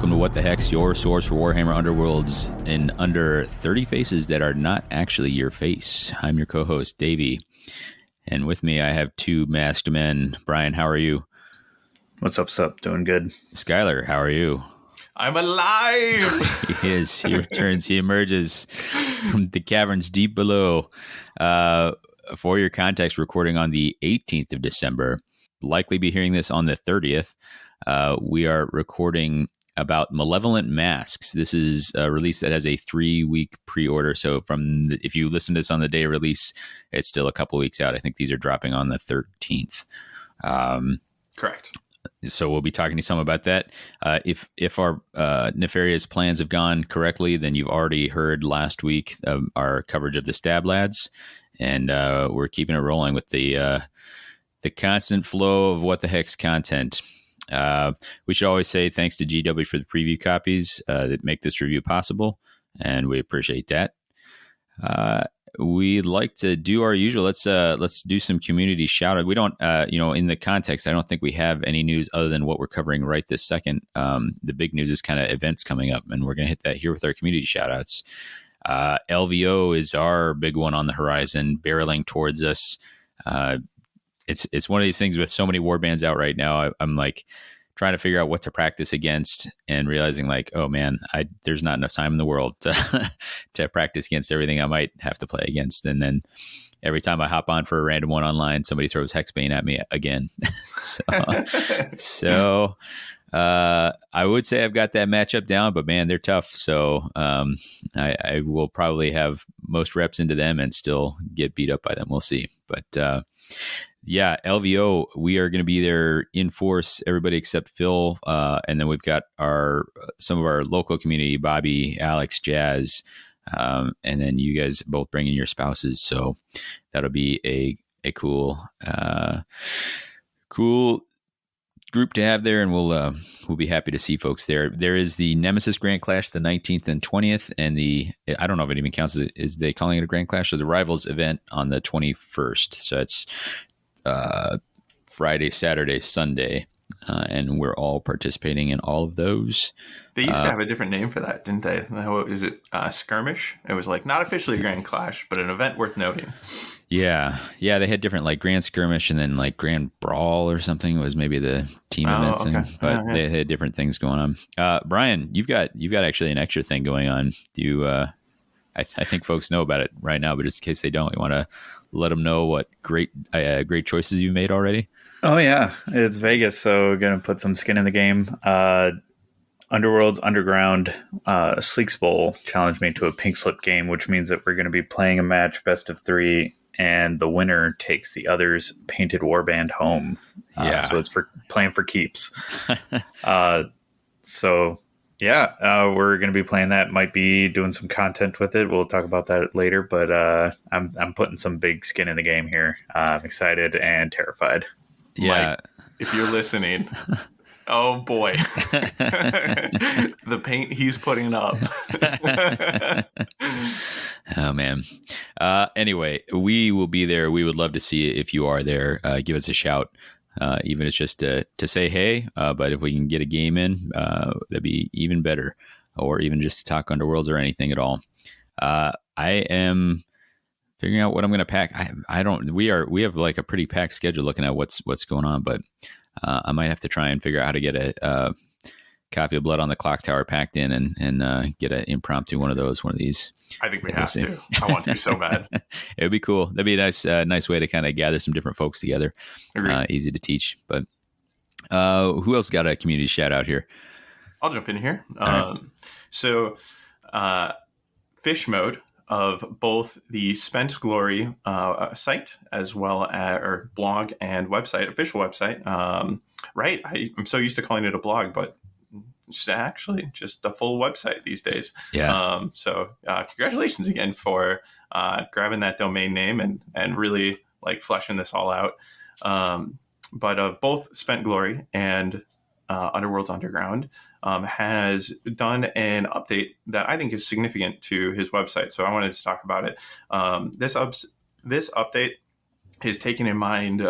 welcome to What the Heck's, your source for Warhammer Underworlds in under 30 faces that are not actually your face. I'm your co-host, Davey, and with me I have two masked men. Brian, how are you? What's up, sup? Doing good. Skylar, how are you? I'm alive! He is. He returns. He emerges from the caverns deep below. For your context, recording on the 18th of December. Likely be hearing this on the 30th. We are recording about Malevolent Masks. This is a release that has a 3-week pre-order. So if you listen to this on the day of release, it's still a couple weeks out. I think these are dropping on the 13th. Correct. So we'll be talking to some about that. If our nefarious plans have gone correctly, then you've already heard last week our coverage of the Stab Lads, and we're keeping it rolling with the constant flow of What the Heck's content. We should always say thanks to GW for the preview copies that make this review possible, and we appreciate that. We'd like to do our usual. Let's do some community shout out. We don't, in the context, I don't think we have any news other than what we're covering right this second. The big news is kind of events coming up, and we're going to hit that here with our community shout outs. LVO is our big one on the horizon, barreling towards us. It's one of these things with so many warbands out right now. I'm like trying to figure out what to practice against and realizing like, oh man, there's not enough time in the world to practice against everything I might have to play against. And then every time I hop on for a random one online, somebody throws Hexbane at me again. so I would say I've got that matchup down, but man, they're tough. So I will probably have most reps into them and still get beat up by them. We'll see. But yeah, LVO, we are going to be there in force, everybody except Phil. And then we've got some of our local community, Bobby, Alex, Jazz, and then you guys both bringing your spouses. So that'll be a cool group to have there. And we'll be happy to see folks there. There is the Nemesis Grand Clash, the 19th and 20th. And I don't know if it even counts. Is they calling it a Grand Clash or the Rivals event on the 21st? So it's Friday, Saturday, Sunday, and we're all participating in all of those. They used to have a different name for that, didn't they? Is it Skirmish? It was like not officially Grand Clash, but an event worth noting. Yeah, they had different like Grand Skirmish and then like Grand Brawl or something was maybe the team events, okay. But they had different things going on. Brian, you've got actually an extra thing going on. Do you? I think folks know about it right now, but just in case they don't, you want to let them know what great choices you've made already? Oh, yeah. It's Vegas, so going to put some skin in the game. Underworld's Underground Sleeks Bowl challenged me to a pink slip game, which means that we're going to be playing a match best of 3, and the winner takes the other's painted warband home. So it's for playing for keeps. We're going to be playing that. Might be doing some content with it. We'll talk about that later, but I'm putting some big skin in the game here. I'm excited and terrified. Yeah. Mike, if you're listening, oh boy, the paint he's putting up. Oh man. Anyway, we will be there. We would love to see it if you are there. Give us a shout. Even if it's just to say hey, but if we can get a game in, that'd be even better. Or even just to talk Underworlds or anything at all. I am figuring out what I'm going to pack. We have like a pretty packed schedule looking at what's going on, but I might have to try and figure out how to get a Coffee of Blood on the Clock Tower packed in and get an impromptu one of these. I think we have to. I want to so bad. It would be cool. That'd be a nice way to kind of gather some different folks together. Easy to teach. But who else got a community shout out here? I'll jump in here. Right. So Fish Mode of both the Spent Glory site as well as or blog and website, official website. Right. I'm so used to calling it a blog, but it's actually just a full website these days. Yeah. So congratulations again for grabbing that domain name and really like fleshing this all out. But of both Spent Glory and Underworld's Underground has done an update that I think is significant to his website. So I wanted to talk about it. This update is taking in mind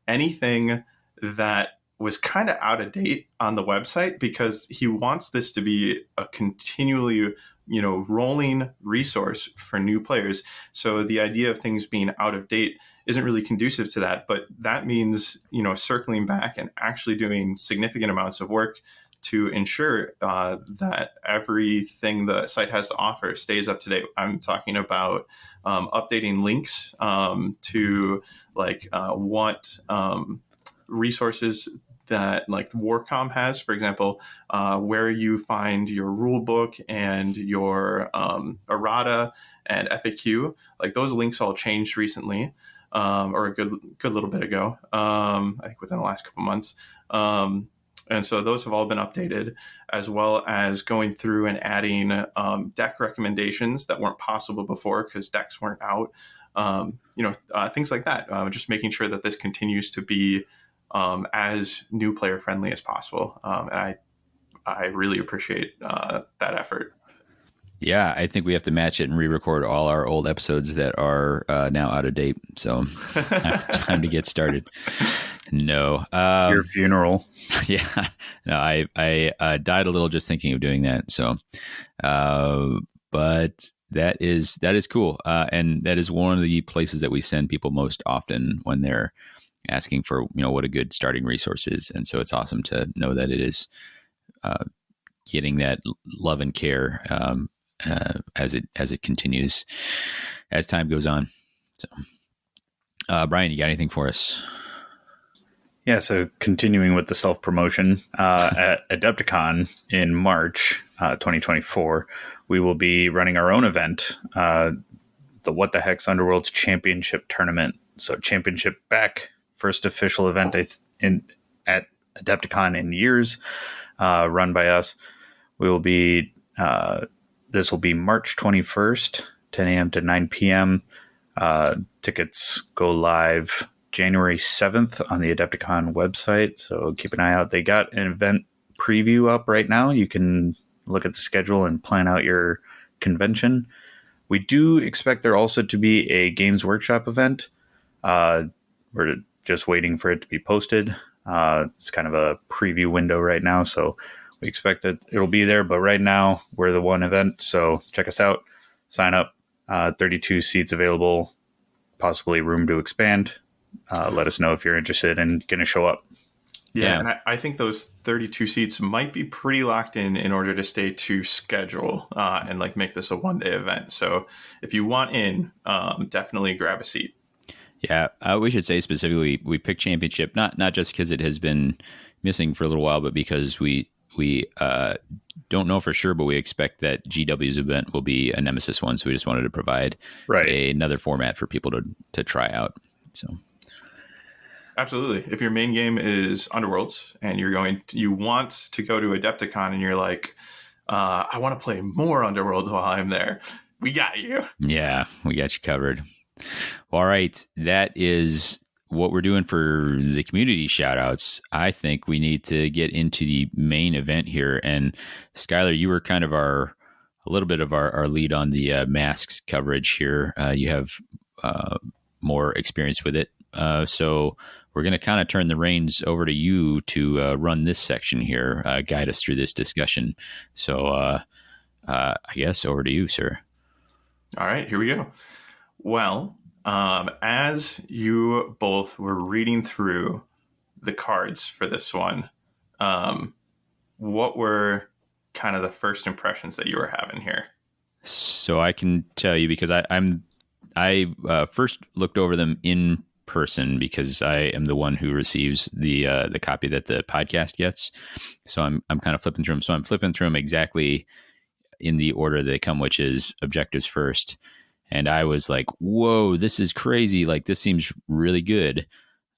anything that was kind of out of date on the website because he wants this to be a continually, rolling resource for new players. So the idea of things being out of date isn't really conducive to that. But that means, circling back and actually doing significant amounts of work to ensure that everything the site has to offer stays up to date. I'm talking about updating links to what resources that like Warcom has, for example, where you find your rule book and your errata and FAQ. Like those links all changed recently, or a good little bit ago. I think within the last couple months. And so those have all been updated, as well as going through and adding deck recommendations that weren't possible before because decks weren't out. Things like that. Just making sure that this continues to be as new player friendly as possible. And I really appreciate that effort. Yeah, I think we have to match it and re-record all our old episodes that are now out of date. So time to get started. No. Your funeral. Yeah. No, I died a little just thinking of doing that. So, but that is cool. And that is one of the places that we send people most often when they're asking for, what a good starting resource is. And so it's awesome to know that it is getting that love and care as it continues as time goes on. So, Brian, you got anything for us? Yeah, so continuing with the self-promotion, at Adepticon in March 2024, we will be running our own event, the What the Heck's Underworld's Championship Tournament. So championship back, first official event at Adepticon in years, run by us. We will be, this will be March 21st, 10 a.m. to 9 p.m. Tickets go live January 7th on the Adepticon website, so keep an eye out. They got an event preview up right now. You can look at the schedule and plan out your convention. We do expect there also to be a Games Workshop event. We're just waiting for it to be posted. It's kind of a preview window right now, so we expect that it'll be there. But right now, we're the one event, so check us out. Sign up. 32 seats available, possibly room to expand. Let us know if you're interested and going to show up. Yeah, and I think those 32 seats might be pretty locked in order to stay to schedule and make this a one-day event. So if you want in, definitely grab a seat. Yeah, we should say specifically we picked Championship not just because it has been missing for a little while, but because we don't know for sure, but we expect that GW's event will be a Nemesis one. So we just wanted to provide another format for people to try out. So. Absolutely. If your main game is Underworlds and you want to go to Adepticon and you're like, I want to play more Underworlds while I'm there, we got you. Yeah, we got you covered. All right. That is what we're doing for the community shout outs. I think we need to get into the main event here. And Skylar, you were kind of a little bit of our lead on the masks coverage here. You have more experience with it. So we're going to kind of turn the reins over to you to run this section here, guide us through this discussion. So I guess over to you, sir. All right, here we go. Well, as you both were reading through the cards for this one, what were kind of the first impressions that you were having here? So I can tell you because I first looked over them in person because I am the one who receives the copy that the podcast gets. So I'm kind of flipping through them. So I'm flipping through them exactly in the order they come, which is objectives first. And I was like, whoa, this is crazy. Like, this seems really good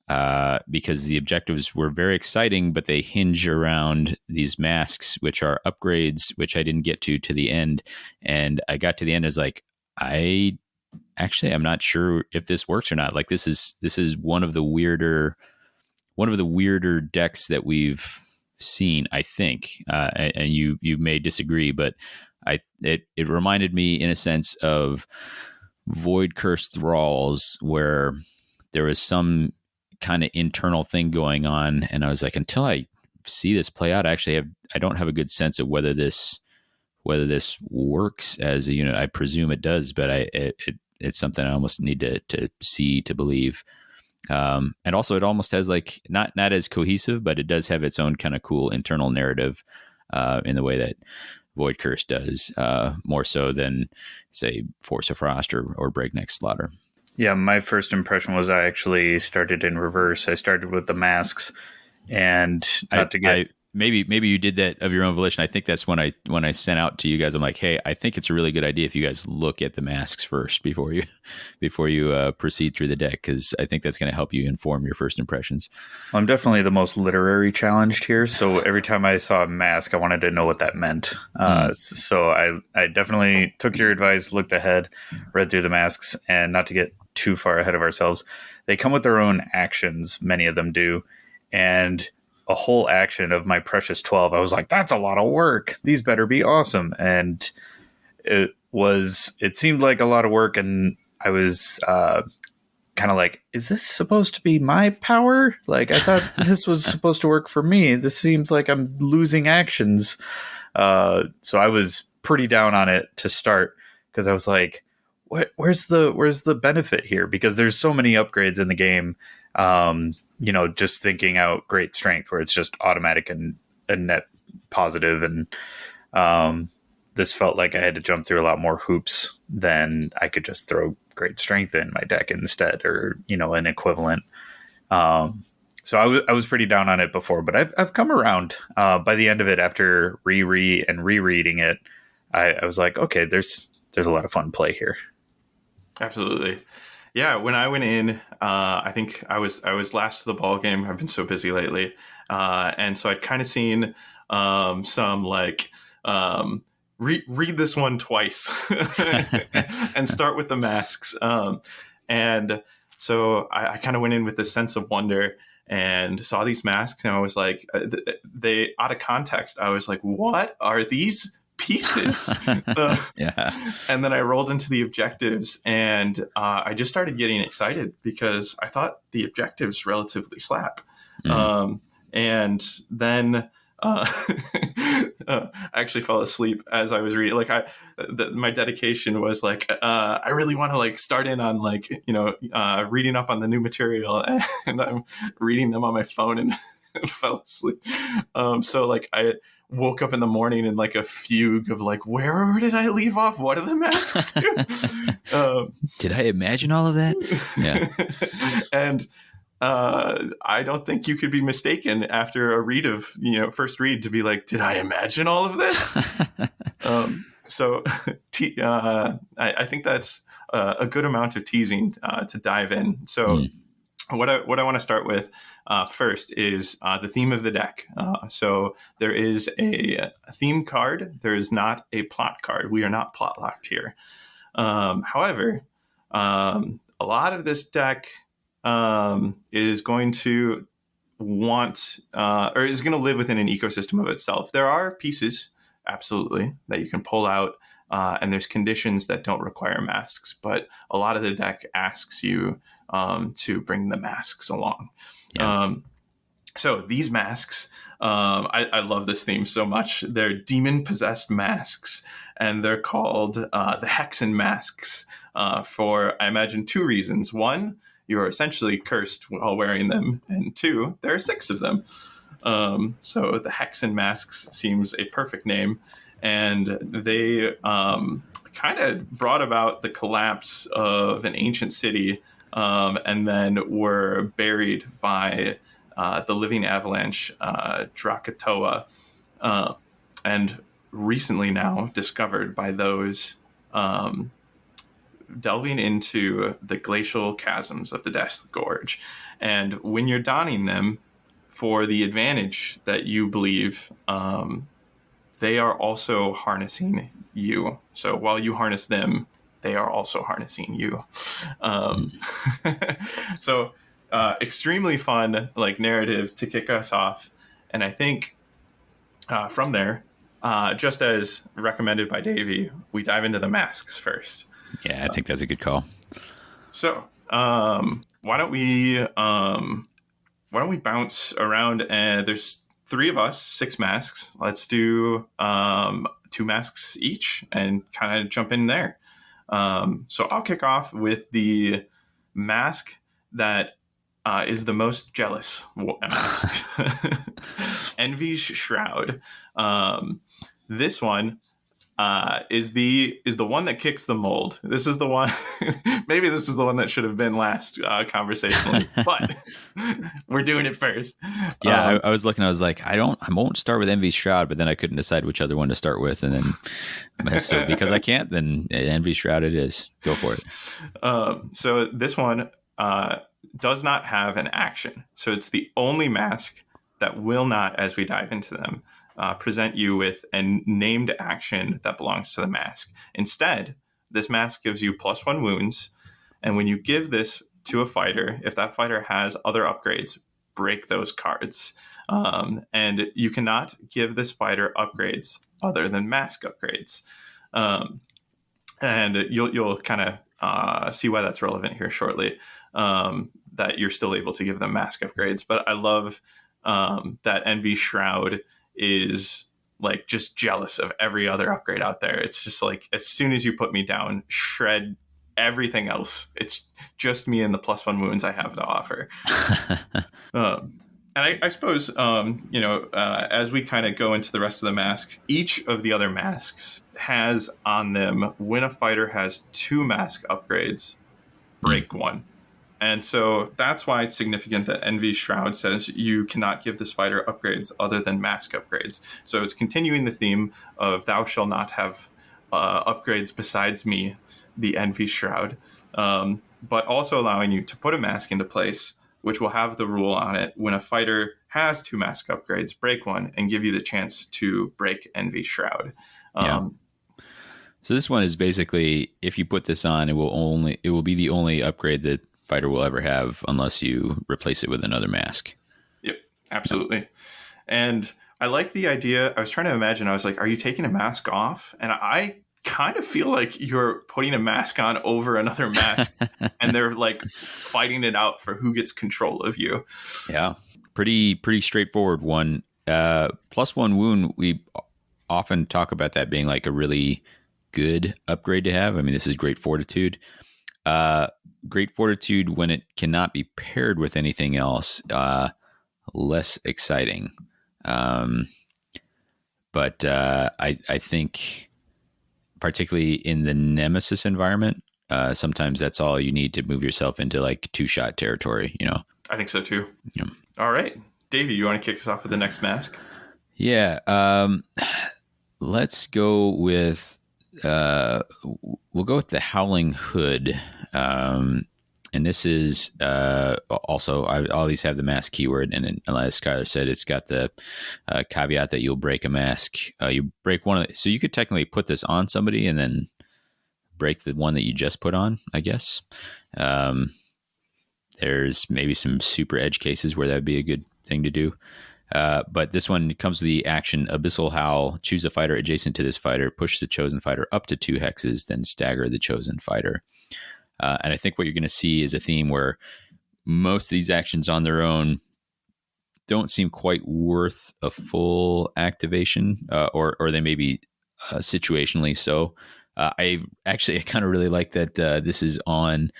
because the objectives were very exciting, but they hinge around these masks, which are upgrades, which I didn't get to the end. And I got to the end, I was like, I'm not sure if this works or not. Like, this is one of the weirder decks that we've seen, I think. And you may disagree, but it reminded me in a sense of Void Cursed Thralls, where there was some kind of internal thing going on. And I was like, until I see this play out, I don't have a good sense of whether this works as a unit. I presume it does, but it's something I almost need to see to believe. And also it almost has like not as cohesive, but it does have its own kind of cool internal narrative in the way that Void Curse does, more so than say Force of Frost or Breakneck Slaughter. Yeah, my first impression was I actually started in reverse. I started with the masks, and maybe you did that of your own volition. I think that's when I sent out to you guys. I'm like, hey, I think it's a really good idea if you guys look at the masks first before you proceed through the deck, because I think that's going to help you inform your first impressions. I'm definitely the most literary challenged here, so every time I saw a mask, I wanted to know what that meant. So I definitely took your advice, looked ahead, read through the masks, and not to get too far ahead of ourselves, they come with their own actions. Many of them do, and a whole action of my precious 12, I was like, that's a lot of work. These better be awesome. And it seemed like a lot of work. And I was kind of like, is this supposed to be my power? Like, I thought this was supposed to work for me. This seems like I'm losing actions. So I was pretty down on it to start, because I was like, where's the benefit here? Because there's so many upgrades in the game. Just thinking out great strength where it's just automatic and net positive. And this felt like I had to jump through a lot more hoops than I could just throw great strength in my deck instead, or, an equivalent. So I was pretty down on it before, but I've come around by the end of it. After rereading it, I was like, okay, there's a lot of fun play here. Absolutely. Yeah, when I went in, I think I was last to the ball game. I've been so busy lately, and so I'd kind of seen some like read this one twice and start with the masks. And so I kind of went in with this sense of wonder and saw these masks, and I was like, they out of context. I was like, what are these pieces? Yeah. And then I rolled into the objectives, and I just started getting excited because I thought the objectives relatively slap. And then I actually fell asleep as I was reading. Like my dedication was like, I really want to like start in on like, reading up on the new material, and I'm reading them on my phone and fell asleep. So like I woke up in the morning in like a fugue of like, where did I leave off? What do the masks do? Did I imagine all of that? Yeah. And I don't think you could be mistaken after a read of, first read to be like, did I imagine all of this? So I think that's a good amount of teasing to dive in. So what I want to start with first is the theme of the deck. So there is a theme card. There is not a plot card. We are not plot locked here. However, a lot of this deck is going to want or is going to live within an ecosystem of itself. There are pieces, absolutely, that you can pull out. And there's conditions that don't require masks, but a lot of the deck asks you to bring the masks along. Yeah. So these masks, I love this theme so much. They're demon-possessed masks, and they're called the Hexen Masks for, I imagine, two reasons. One, you are essentially cursed while wearing them, and two, there are 6 of them. So the Hexen Masks seems a perfect name. And they kind of brought about the collapse of an ancient city, and then were buried by the living avalanche, Krakatoa, and recently now discovered by those delving into the glacial chasms of the Death Gorge. And when you're donning them, for the advantage that you believe, they are also harnessing you. So while you harness them, they are also harnessing you. So extremely fun like narrative to kick us off. And I think from there, just as recommended by Davey, we dive into the masks first. Yeah, I think that's a good call. So why don't we why don't we bounce around? And there's 3 of us, 6 masks. Let's do 2 masks each and kind of jump in there. So I'll kick off with the mask that is the most jealous mask. Envy's Shroud. This one is the one that kicks the mold. This is the one. Maybe this is the one that should have been last conversationally, but we're doing it first. Yeah, I was looking. I was like, I won't start with Envy's Shroud, but then I couldn't decide which other one to start with, and then so because I can't, then Envy's Shroud it is. Go for it. So this one does not have an action. So it's the only mask that will not, as we dive into them, present you with a named action that belongs to the mask. Instead, this mask gives you +1 wounds, and when you give this to a fighter, if that fighter has other upgrades, break those cards. And you cannot give this fighter upgrades other than mask upgrades. And you'll kind of see why that's relevant here shortly, that you're still able to give them mask upgrades. But I love that Envy Shroud is like just jealous of every other upgrade out there. It's just like, as soon as you put me down, shred everything else. It's just me and the +1 wounds I have to offer. And I suppose, as we kind of go into the rest of the masks, each of the other masks has on them, when a fighter has 2 mask upgrades, break 1. And so that's why it's significant that Envy's Shroud says you cannot give this fighter upgrades other than mask upgrades. So it's continuing the theme of thou shall not have upgrades besides me, the Envy's Shroud, but also allowing you to put a mask into place, which will have the rule on it: when a fighter has 2 mask upgrades, break 1 and give you the chance to break Envy's Shroud. So this one is basically, if you put this on, it will be the only upgrade that fighter will ever have unless you replace it with another mask. Yep, absolutely. And I like the idea. I was trying to imagine, I was like, are you taking a mask off? And I kind of feel like you're putting a mask on over another mask and they're like fighting it out for who gets control of you. Yeah, pretty straightforward one. +1 wound, we often talk about that being like a really good upgrade to have. I mean, this is great fortitude. Great fortitude when it cannot be paired with anything else, less exciting. But I think particularly in the Nemesis environment, sometimes that's all you need to move yourself into like 2-shot territory, I think so too. Yeah. All right, Davey, you want to kick us off with the next mask? Yeah. Let's go with, we'll go with the Howling Hood. And this is also, all these have the mask keyword, and as Skylar said, it's got the caveat that you'll break a mask. You break one of the, so you could technically put this on somebody and then break the one that you just put on, I guess. There's maybe some super edge cases where that would be a good thing to do. But this one comes with the action Abyssal Howl. Choose a fighter adjacent to this fighter, push the chosen fighter up to 2 hexes, then stagger the chosen fighter. And I think what you're going to see is a theme where most of these actions on their own don't seem quite worth a full activation, or they may be situationally so. I kind of really like that this is on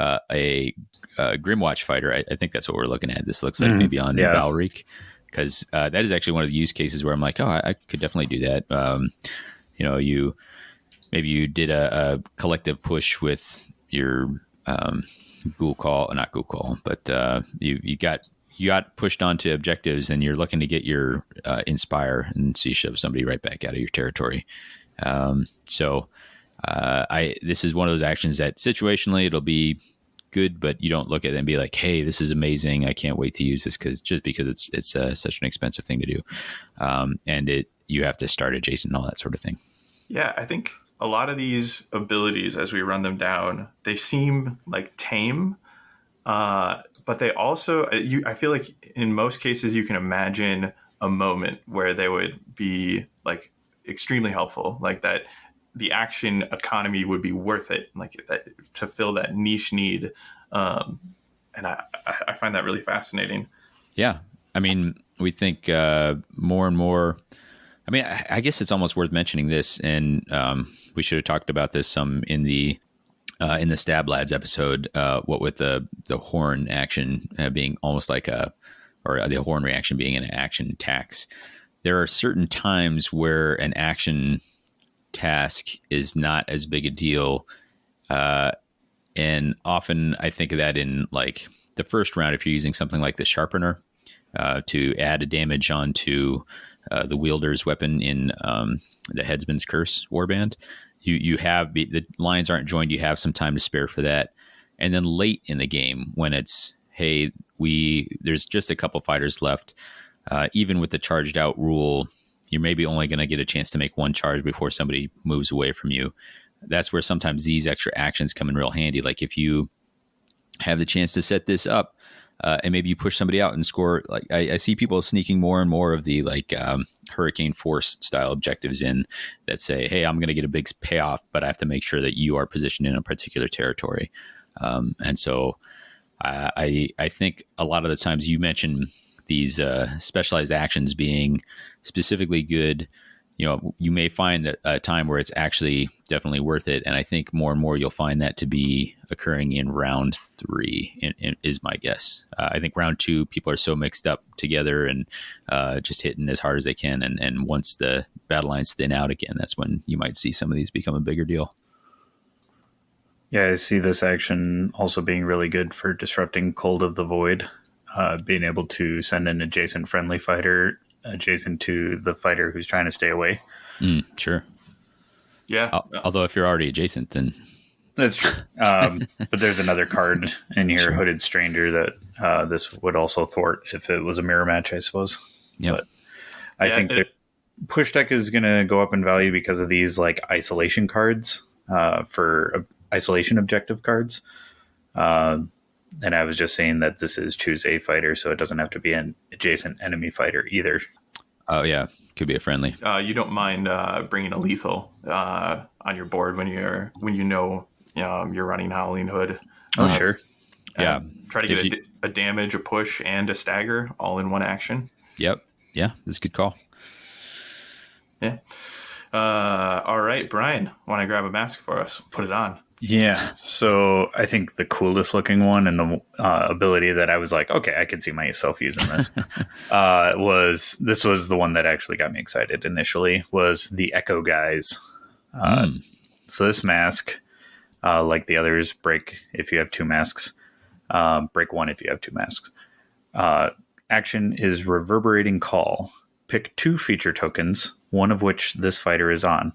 a Grimwatch fighter. I think that's what we're looking at. This looks like maybe on Valric, because that is actually one of the use cases where I'm like, I could definitely do that. You did a collective push with your ghoul call, not ghoul call, but you got pushed onto objectives and you're looking to get your inspire, and so you shove somebody right back out of your territory. This is one of those actions that situationally it'll be good, but you don't look at it and be like, hey, this is amazing, I can't wait to use this, because it's such an expensive thing to do, and you have to start adjacent and all that sort of thing. Yeah, I think a lot of these abilities, as we run them down, they seem like tame, but they also, I feel like in most cases you can imagine a moment where they would be like extremely helpful, like that the action economy would be worth it, like that, to fill that niche need. And I find that really fascinating. Yeah. I mean, we think more and more. I mean, I guess it's almost worth mentioning this, and we should have talked about this some in the Stab Lads episode. What with the horn action being almost like or the horn reaction being an action tax. There are certain times where an action task is not as big a deal, and often I think of that in like the first round if you're using something like the sharpener to add a damage onto the wielder's weapon in the Headsman's Curse warband. You have the lines aren't joined. You have some time to spare for that, and then late in the game when it's hey there's just a couple fighters left. Even with the charged out rule, you're maybe only going to get a chance to make one charge before somebody moves away from you. That's where sometimes these extra actions come in real handy. Like if you have the chance to set this up and maybe you push somebody out and score. Like I see people sneaking more and more of the like Hurricane Force style objectives in that say, hey, I'm going to get a big payoff, but I have to make sure that you are positioned in a particular territory. And so I think a lot of the times you mention these specialized actions being specifically good. You know, you may find a time where it's actually definitely worth it. And I think more and more you'll find that to be occurring in round 3 is my guess. I think round 2, people are so mixed up together and just hitting as hard as they can. And once the battle lines thin out again, that's when you might see some of these become a bigger deal. Yeah, I see this action also being really good for disrupting Cold of the Void, being able to send an adjacent friendly fighter adjacent to the fighter who's trying to stay away. Sure. Yeah. Although if you're already adjacent, then that's true. But there's another card in here, sure. Hooded Stranger, that this would also thwart if it was a mirror match, I suppose. Yeah. But I think that push deck is going to go up in value because of these like isolation cards for isolation objective cards. And I was just saying that this is choose a fighter, so it doesn't have to be an adjacent enemy fighter either. Oh, yeah. Could be a friendly. You don't mind bringing a lethal on your board when you're running Howling Hood. Oh, sure. Yeah. Try to get a damage, a push, and a stagger all in one action. Yep. Yeah, that's a good call. Yeah. All right, Brian, want to grab a mask for us? Put it on. Yeah, so I think the coolest looking one and the ability that I was like, okay, I could see myself using this, was the one that actually got me excited initially, was the Echo Guys. So this mask, like the others, break if you have 2 masks, break 1 if you have 2 masks. Action is Reverberating Call. Pick 2 feature tokens, one of which this fighter is on.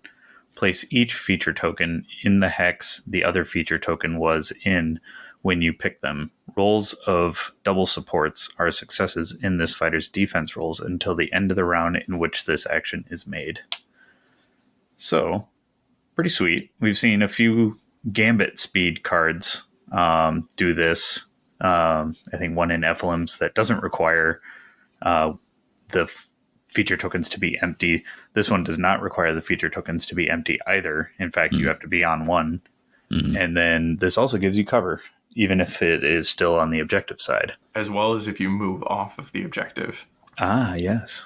Place each feature token in the hex the other feature token was in when you pick them. Rolls of double supports are successes in this fighter's defense rolls until the end of the round in which this action is made. So, pretty sweet. We've seen a few Gambit speed cards do this. I think one in Ephelim's that doesn't require the feature tokens to be empty. This one does not require the feature tokens to be empty either. In fact, you have to be on one. And then this also gives you cover, even if it is still on the objective side. As well as if you move off of the objective. Ah, yes.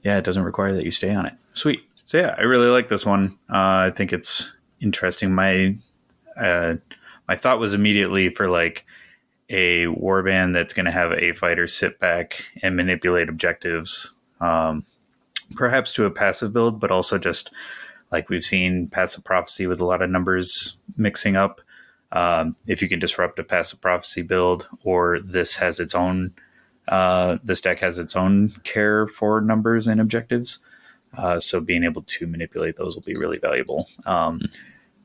Yeah, it doesn't require that you stay on it. Sweet. So yeah, I really like this one. I think it's interesting. My thought was immediately for like a warband that's going to have a fighter sit back and manipulate objectives, perhaps to a passive build, but also just like we've seen Passive Prophecy with a lot of numbers mixing up. If you can disrupt a Passive Prophecy build, or this has its own, this deck has its own care for numbers and objectives. So being able to manipulate those will be really valuable.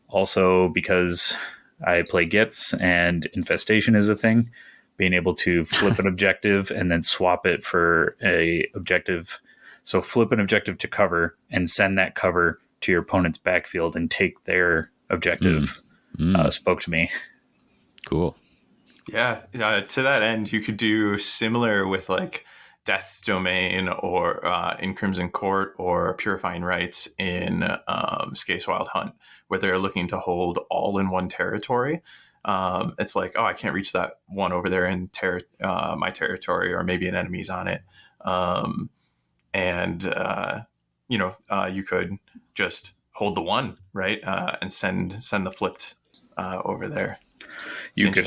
Also, because I play Gits and Infestation is a thing, being able to flip an objective and then swap it for a objective. So flip an objective to cover and send that cover to your opponent's backfield and take their objective spoke to me. Cool. Yeah. To that end, you could do similar with like Death's Domain or in Crimson Court or Purifying Rites in Skate's Wild Hunt, where they're looking to hold all in one territory. It's like, oh, I can't reach that one over there in my territory, or maybe an enemy's on it. You could just hold the one, right, and send the flipped over there. You could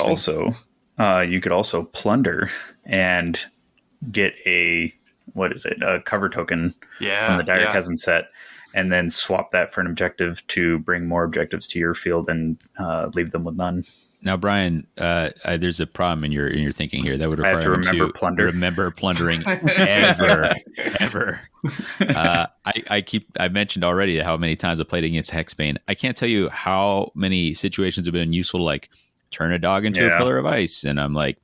also plunder and get a cover token when the Dire hasn't set, and then swap that for an objective to bring more objectives to your field and leave them with none. Now, Brian, there's a problem in your thinking here. That would require I have to remember remember plundering ever. I mentioned already how many times I played against Hexbane. I can't tell you how many situations have been useful to like turn a dog into a pillar of ice, and I'm like,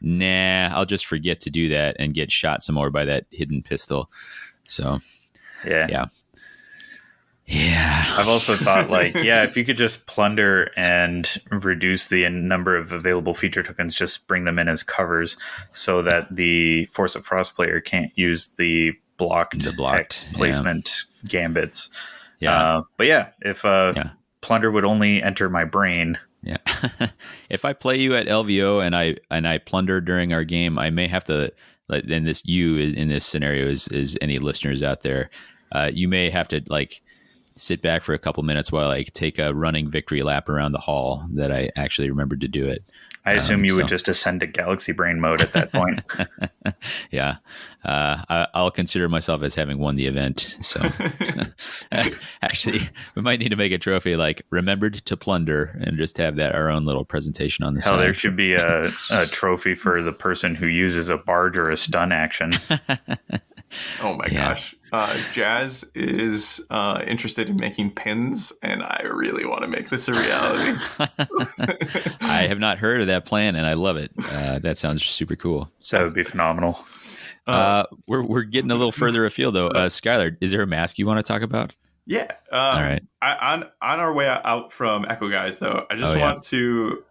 nah, I'll just forget to do that and get shot some more by that hidden pistol. So, yeah. I've also thought if you could just plunder and reduce the number of available feature tokens, just bring them in as covers so that the Force of Frost player can't use the blocked hex placement gambits. Yeah. If plunder would only enter my brain. Yeah. If I play you at LVO and I plunder during our game, I may have to, in this scenario is any listeners out there, you may have to sit back for a couple minutes while I take a running victory lap around the hall that I actually remembered to do it. I assume you would just ascend to Galaxy Brain mode at that point. Yeah. I'll consider myself as having won the event. So actually, we might need to make a trophy remembered to plunder and just have that our own little presentation on the side. There should be a trophy for the person who uses a barge or a stun action. Oh my gosh. Jazz is interested in making pins, and I really want to make this a reality. I have not heard of that plan, and I love it. That sounds super cool. That would be phenomenal. We're getting a little further afield, though. Skylar, is there a mask you want to talk about? Yeah. All right. On our way out from Echo Guys, though, I just want to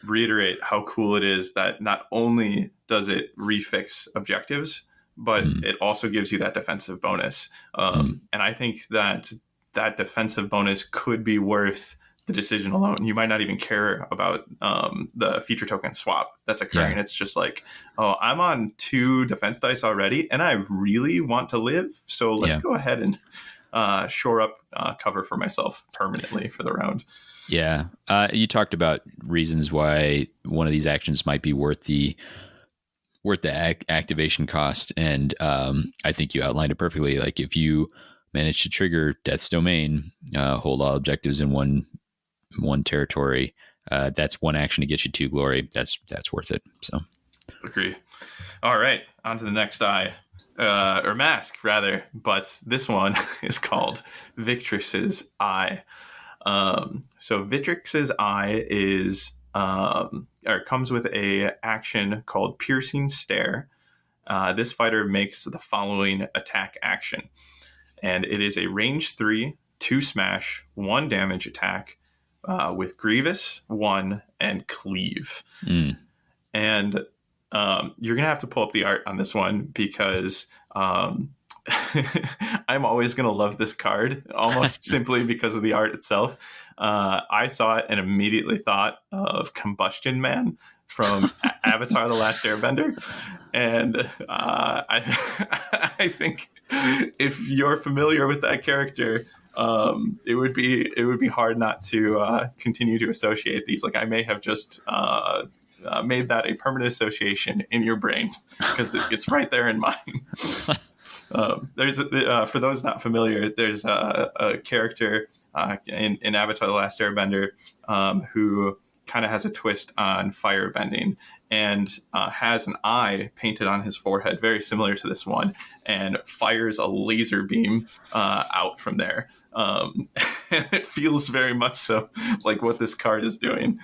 reiterate how cool it is that not only does it refix objectives, but it also gives you that defensive bonus. And I think that defensive bonus could be worth the decision alone. You might not even care about the feature token swap that's occurring. Yeah. It's just like, oh, I'm on 2 defense dice already, and I really want to live. So let's go ahead and shore up cover for myself permanently for the round. Yeah. You talked about reasons why one of these actions might be worth the activation cost, and I think you outlined it perfectly. If you manage to trigger Death's Domain, hold all objectives in one territory, that's one action to get you 2 glory. That's worth it. So, agree. All right, on to the next or mask rather, but this one is called Victrix's Eye. So Victrix's Eye is comes with a action called Piercing Stare. This fighter makes the following attack action, and it is a range 3, 2 smash, 1 damage attack with Grievous 1 and Cleave. And you're gonna have to pull up the art on this one because I'm always going to love this card almost simply because of the art itself. I saw it and immediately thought of Combustion Man from Avatar: The Last Airbender. And I think if you're familiar with that character, it would be hard not to continue to associate these. I may have just made that a permanent association in your brain because it's right there in mine. There's for those not familiar, there's a character in Avatar: The Last Airbender who kind of has a twist on firebending and has an eye painted on his forehead, very similar to this one, and fires a laser beam out from there. And it feels very much so like what this card is doing.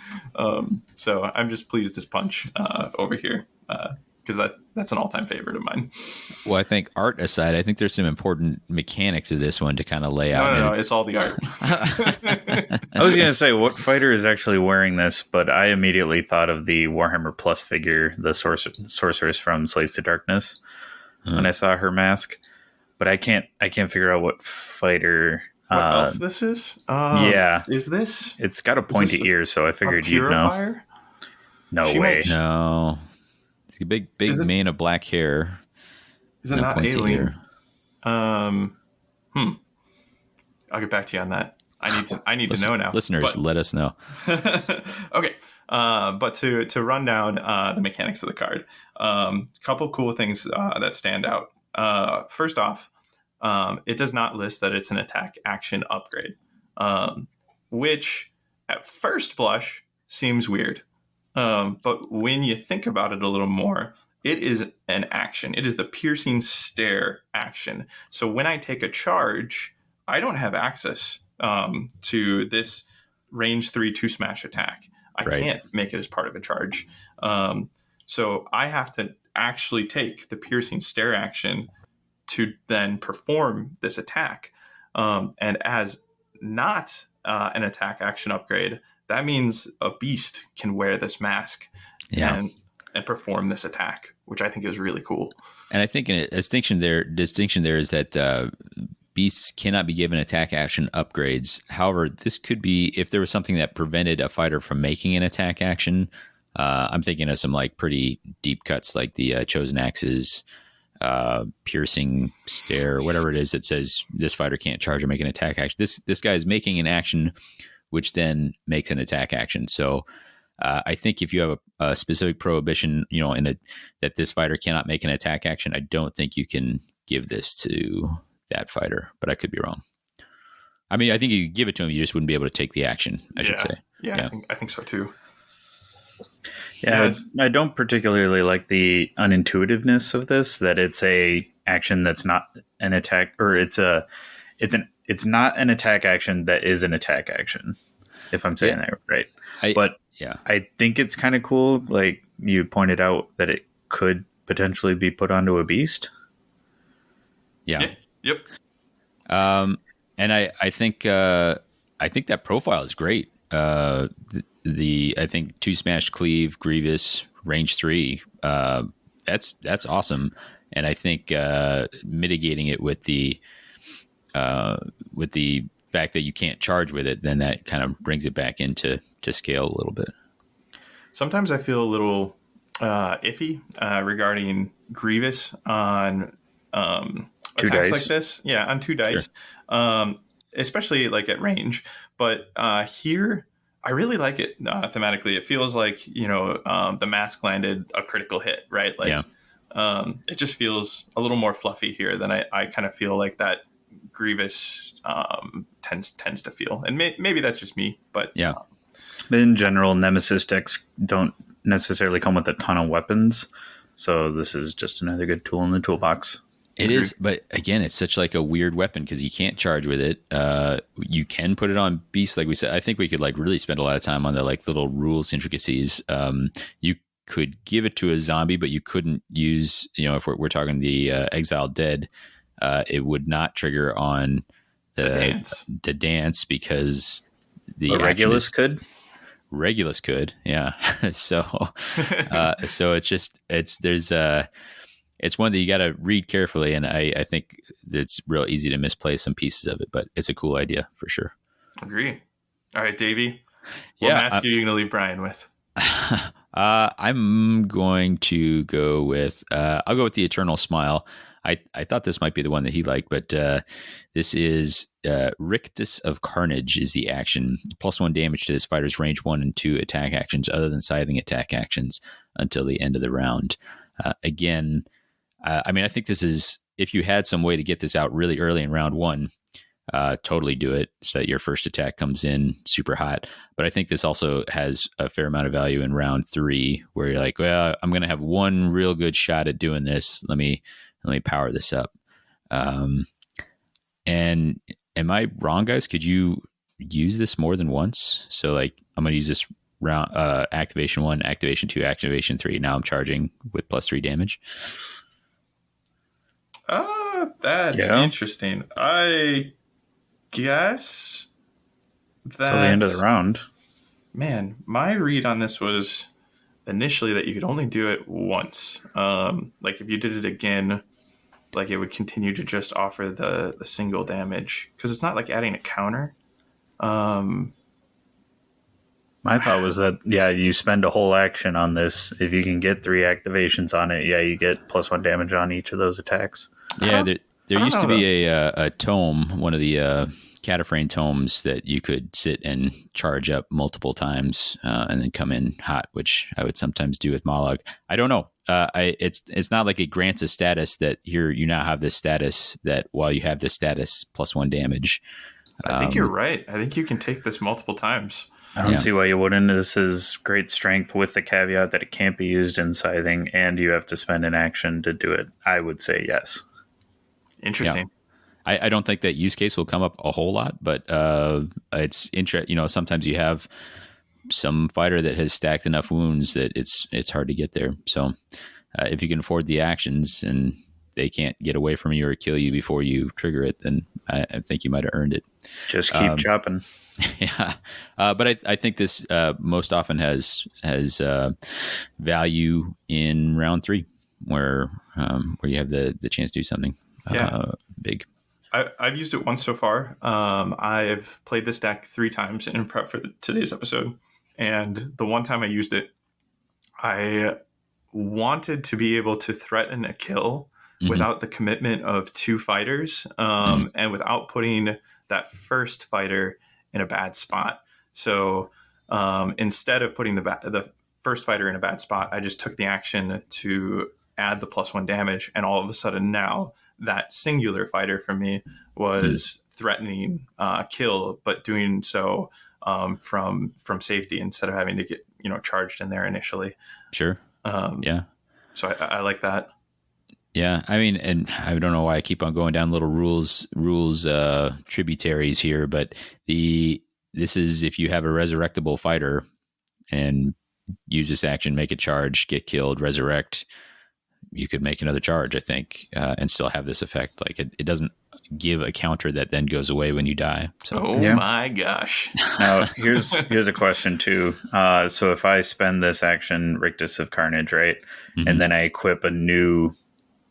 So I'm just pleased as punch over here. Because that's an all-time favorite of mine. Well, I think art aside, I think there's some important mechanics of this one to kind of lay out. No, it's all the art. I was going to say, what fighter is actually wearing this? But I immediately thought of the Warhammer Plus figure, the sorceress from Slaves to Darkness. when I saw her mask, but I can't figure out what fighter. What elf this is? Yeah, Is this? it's got a pointy ear, so I figured you'd know. Purifier? No She way. No. It's a big mane of black hair. Is it No not pointy alien? ear. I'll get back to you on that. I need to know now. Listeners, let us know. Okay. But to run down the mechanics of the card, couple cool things that stand out. First off, it does not list that it's an attack action upgrade, which at first blush seems weird. But when you think about it a little more, it is an action. It is the piercing stare action. So when I take a charge, I don't have access to this range 3 2 smash attack. I can't make it as part of a charge. So I have to actually take the piercing stare action to then perform this attack. And as not an attack action upgrade, that means a beast can wear this mask and perform this attack, which I think is really cool. And I think a distinction there is that beasts cannot be given attack action upgrades. However, this could be if there was something that prevented a fighter from making an attack action. I'm thinking of some like pretty deep cuts, like the Chosen Axe's piercing stare, whatever it is that says this fighter can't charge or make an attack action. This guy is making an action, which then makes an attack action. So I think if you have a specific prohibition, that this fighter cannot make an attack action, I don't think you can give this to that fighter, but I could be wrong. I mean, I think you could give it to him, you just wouldn't be able to take the action, I should say. Yeah. I think so too. Yeah, I don't particularly like the unintuitiveness of this, that it's a action that's not an attack, or it's not an attack action that is an attack action, if I'm saying that right. I think it's kind of cool, like you pointed out, that it could potentially be put onto a beast. Yeah. Yep. And I think that profile is great. I think 2 smash cleave Grievous range 3. That's awesome. And I think mitigating it with the fact that you can't charge with it, then that kind of brings it back into scale a little bit. Sometimes I feel a little iffy regarding Grievous on 2 attacks dice like this. Yeah, on 2 dice. Sure. Especially like at range. But here, I really like it thematically. It feels like, the mask landed a critical hit, right? Like, it just feels a little more fluffy here than I kind of feel like that Grievous tends to feel. And maybe that's just me, but yeah. In general, Nemesis decks don't necessarily come with a ton of weapons, so this is just another good tool in the toolbox. It is, but again, it's such like a weird weapon because you can't charge with it. You can put it on beasts, like we said. I think we could like really spend a lot of time on the like little rules intricacies. You could give it to a zombie, but you couldn't use, if we're talking the exiled dead, it would not trigger on the dance because the Regulus could. Regulus could, yeah. So it's one that you got to read carefully, and I think it's real easy to misplay some pieces of it, but it's a cool idea for sure. Agree. All right, Davey. What mask are you going to leave Brian with? I'm going to go with I'll go with the Eternal Smile. I thought this might be the one that he liked, but this is Rictus of Carnage is the action. +1 damage to this fighter's range 1 and 2 attack actions other than scything attack actions until the end of the round. Again, I think this is, if you had some way to get this out really early in round 1, totally do it so that your first attack comes in super hot. But I think this also has a fair amount of value in round 3 where you're like, well, I'm going to have one real good shot at doing this. Let me power this up. And am I wrong, guys? Could you use this more than once? So like, I'm going to use this round, activation 1, activation 2, activation 3. Now I'm charging with +3 damage. That's interesting. I guess that's till the end of the round. Man, my read on this was initially that you could only do it once. Like if you did it again, like it would continue to just offer the single damage, because it's not like adding a counter. My thought was that, you spend a whole action on this. If you can get 3 activations on it, you get +1 damage on each of those attacks. Yeah, there used to know, be a tome, one of the Cataphrane tomes that you could sit and charge up multiple times and then come in hot, which I would sometimes do with Mollog. I don't know. It's not like it grants a status that here you now have this status that while you have this status +1 damage. I think you're right. I think you can take this multiple times. I don't see why you wouldn't. This is great strength with the caveat that it can't be used in scything and you have to spend an action to do it. I would say yes. Interesting. Yeah. I don't think that use case will come up a whole lot, but it's interesting. Sometimes you have some fighter that has stacked enough wounds that it's hard to get there. So if you can afford the actions and they can't get away from you or kill you before you trigger it, then I think you might have earned it. Just keep chopping. Yeah, but I think this most often has value in round 3, where you have the chance to do something big. I've used it once so far. I've played this deck 3 times in prep for today's episode, and the one time I used it, I wanted to be able to threaten a kill without the commitment of 2 fighters, and without putting that first fighter in a bad spot. So instead of putting the first fighter in a bad spot, I just took the action to add the +1 damage, and all of a sudden now that singular fighter for me was threatening kill, but doing so from safety instead of having to get charged in there initially. Sure. Yeah. So I like that. Yeah, I mean, and I don't know why I keep on going down little rules tributaries here, but this is if you have a resurrectable fighter and use this action, make a charge, get killed, resurrect, you could make another charge, I think, and still have this effect. Like it doesn't give a counter that then goes away when you die. So my gosh. Now here's a question too. So if I spend this action, Rictus of Carnage, right, and then I equip a new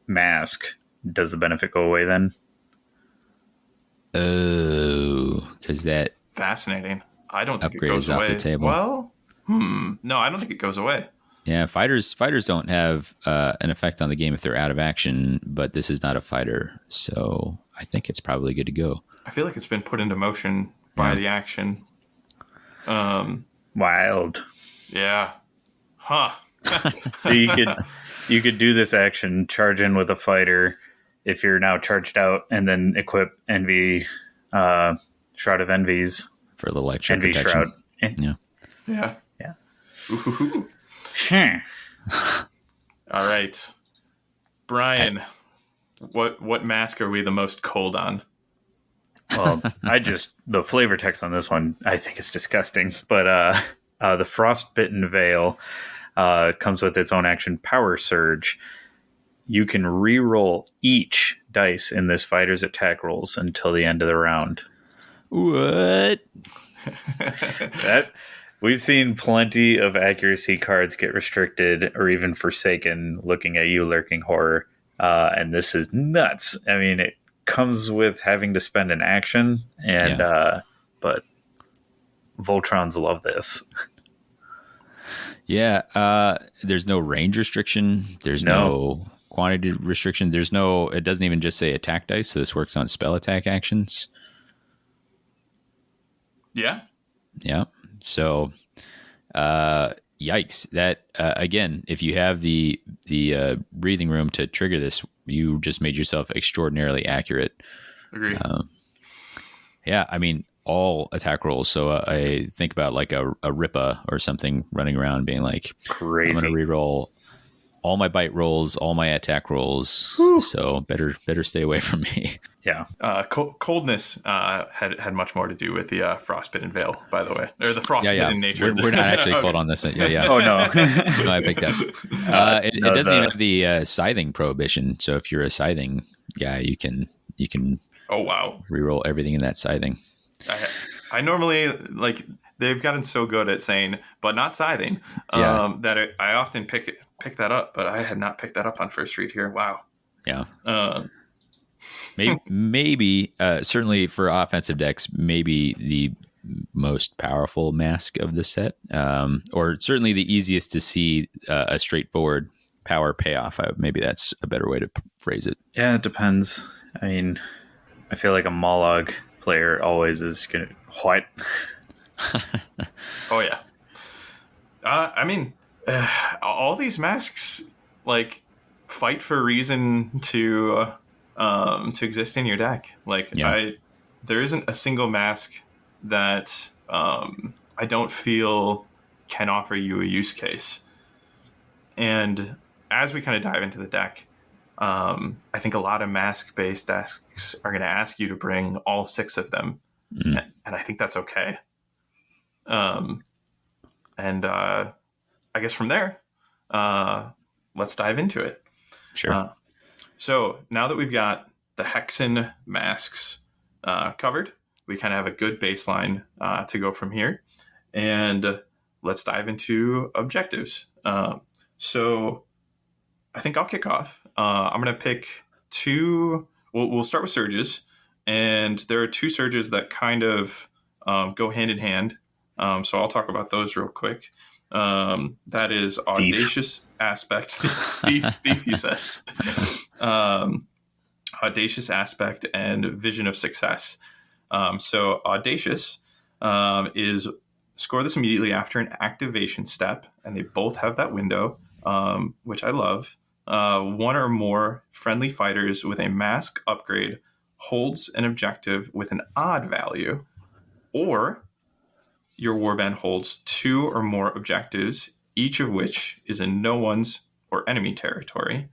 mask, does the benefit go away then? Oh, because that fascinating. I don't think upgrade it goes is away. Off the table. Well, no, I don't think it goes away. Yeah, fighters don't have an effect on the game if they're out of action, but this is not a fighter, so I think it's probably good to go. I feel like it's been put into motion by the action. Wild. Yeah. Huh. So you could do this action, charge in with a fighter if you're now charged out, and then equip Envy, Shroud of Envies for a little extra Envy protection. Shroud. Yeah. Ooh. All right, Brian. What mask are we the most cold on? Well, the flavor text on this one, I think it's disgusting. But the Frostbitten Veil comes with its own action, Power Surge. You can re-roll each dice in this fighter's attack rolls until the end of the round. What? We've seen plenty of accuracy cards get restricted or even forsaken looking at you, Lurking Horror. And this is nuts. I mean, it comes with having to spend an action, but Voltrons love this. Yeah, there's no range restriction. There's no quantity restriction. It doesn't even just say attack dice, so this works on spell attack actions. Yeah. Yeah. So, yikes. That, again, if you have the breathing room to trigger this, you just made yourself extraordinarily accurate. Agree. Yeah, I mean, all attack rolls. So I think about like a Rippa or something running around being like, crazy. I'm going to reroll all my bite rolls, all my attack rolls. Whew. So better stay away from me. Yeah. Coldness had much more to do with the Frostbitten Veil, by the way, or the Frostbitten nature. We're not actually cold on this. Yeah. Oh no. No, I picked up. It doesn't even have the scything prohibition. So if you're a scything guy, you can. Oh wow. Reroll everything in that scything. I normally they've gotten so good at saying, but not scything, that I often pick that up, but I had not picked that up on first read here. Wow. Yeah. Uh, Maybe certainly for offensive decks, maybe the most powerful mask of the set, or certainly the easiest to see a straightforward power payoff. Maybe that's a better way to phrase it. Yeah, it depends. I mean, I feel like a Mollog player always is gonna what? oh yeah. I mean, all these masks like fight for a reason to exist in your deck. Like Yeah. there isn't a single mask that I don't feel can offer you a use case. And as we kind of dive into the deck, I think a lot of mask-based decks are going to ask you to bring all 6 of them, and I think that's okay. And I guess from there, let's dive into it. Sure. So now that we've got the Hexen masks covered, we kind of have a good baseline to go from here. And let's dive into objectives. So I think I'll kick off. I'm going to pick 2. We'll start with surges. And there are 2 surges that kind of go hand in hand. So I'll talk about those real quick. That is Audacious Aspect. Thief, he says. Audacious Aspect and Vision of Success. So Audacious is score this immediately after an activation step, and they both have that window, which I love. 1 or more friendly fighters with a mask upgrade holds an objective with an odd value, or your warband holds 2 or more objectives, each of which is in no one's or enemy territory.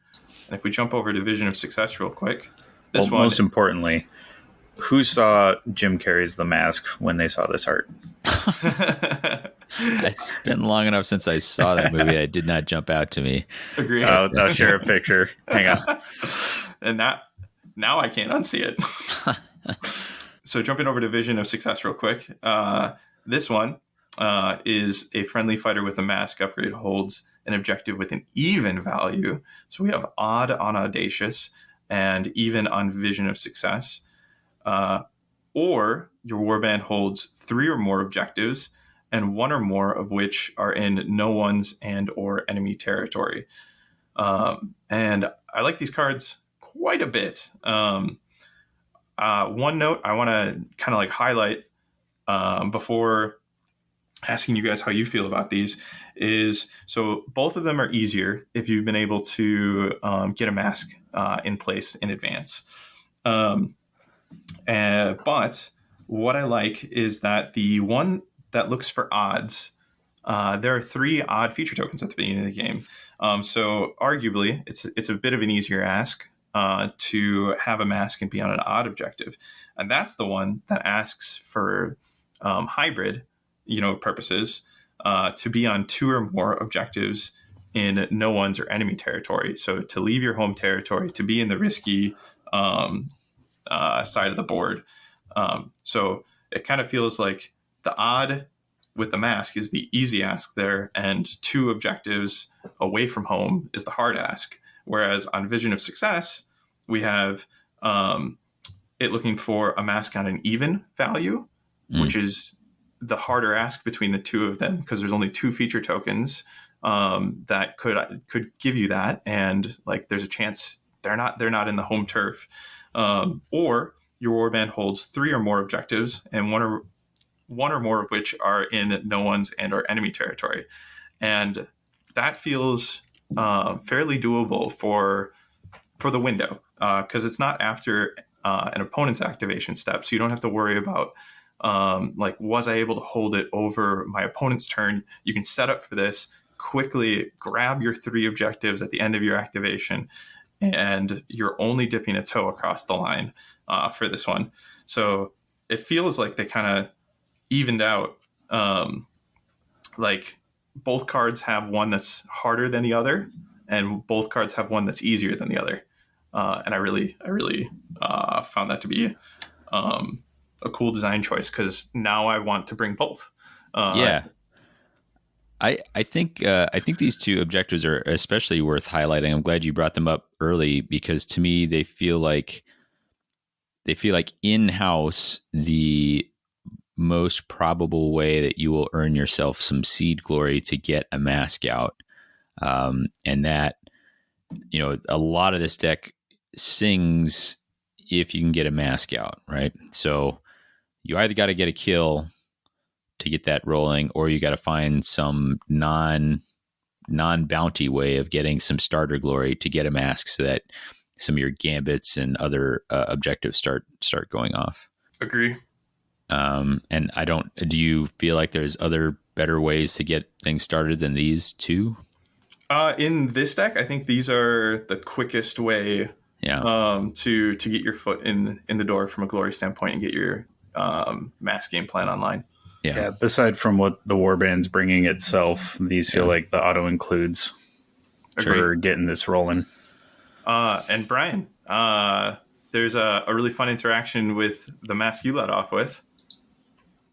And if we jump over to Vision of Success real quick, this one... Most importantly, who saw Jim Carrey's The Mask when they saw this art? It's been long enough since I saw that movie that it did not jump out to me. Agree. I'll share a picture. Hang on. And now I can't unsee it. So jumping over to Vision of Success real quick. This one is a friendly fighter with a mask upgrade holds an objective with an even value. So we have odd on Audacious and even on Vision of Success. Or your warband holds 3 or more objectives, and 1 or more of which are in no one's and or enemy territory. And I like these cards quite a bit. One note I want to kind of like highlight before asking you guys how you feel about these is, so both of them are easier if you've been able to get a mask in place in advance. But what I like is that the one that looks for odds, there are 3 odd feature tokens at the beginning of the game. So arguably, it's a bit of an easier ask to have a mask and be on an odd objective. And that's the one that asks for hybrid, purposes, to be on 2 or more objectives in no one's or enemy territory. So to leave your home territory, to be in the risky side of the board. So it kind of feels like the odd with the mask is the easy ask there, and 2 objectives away from home is the hard ask. Whereas on Vision of Success, we have it looking for a mask on an even value, which is the harder ask between the 2 of them, because there's only 2 feature tokens that could give you that, and like there's a chance they're not in the home turf. Or your warband holds 3 or more objectives, and one or more of which are in no one's and or enemy territory, and that feels fairly doable for the window, because it's not after an opponent's activation step, so you don't have to worry about was I able to hold it over my opponent's turn. You can set up for this, quickly grab your 3 objectives at the end of your activation, and you're only dipping a toe across the line for this one. So it feels like they kind of evened out. Like both cards have one that's harder than the other, and both cards have one that's easier than the other. And I really found that to be a cool design choice, because now I want to bring both. Yeah. I think these two objectives are especially worth highlighting. I'm glad you brought them up early because to me they feel like in-house the most probable way that you will earn yourself some seed glory to get a mask out. And that, a lot of this deck sings if you can get a mask out, right? So you either got to get a kill to get that rolling, or you got to find some non-bounty way of getting some starter glory to get a mask so that some of your gambits and other objectives start going off. Agree. And do you feel like there's other better ways to get things started than these two? In this deck, I think these are the quickest way to get your foot in the door from a glory standpoint and get your mass game plan online. Yeah. Beside from what the warband's bringing itself, these feel like the auto includes for getting this rolling. And Brian, there's a really fun interaction with the mask you let off with.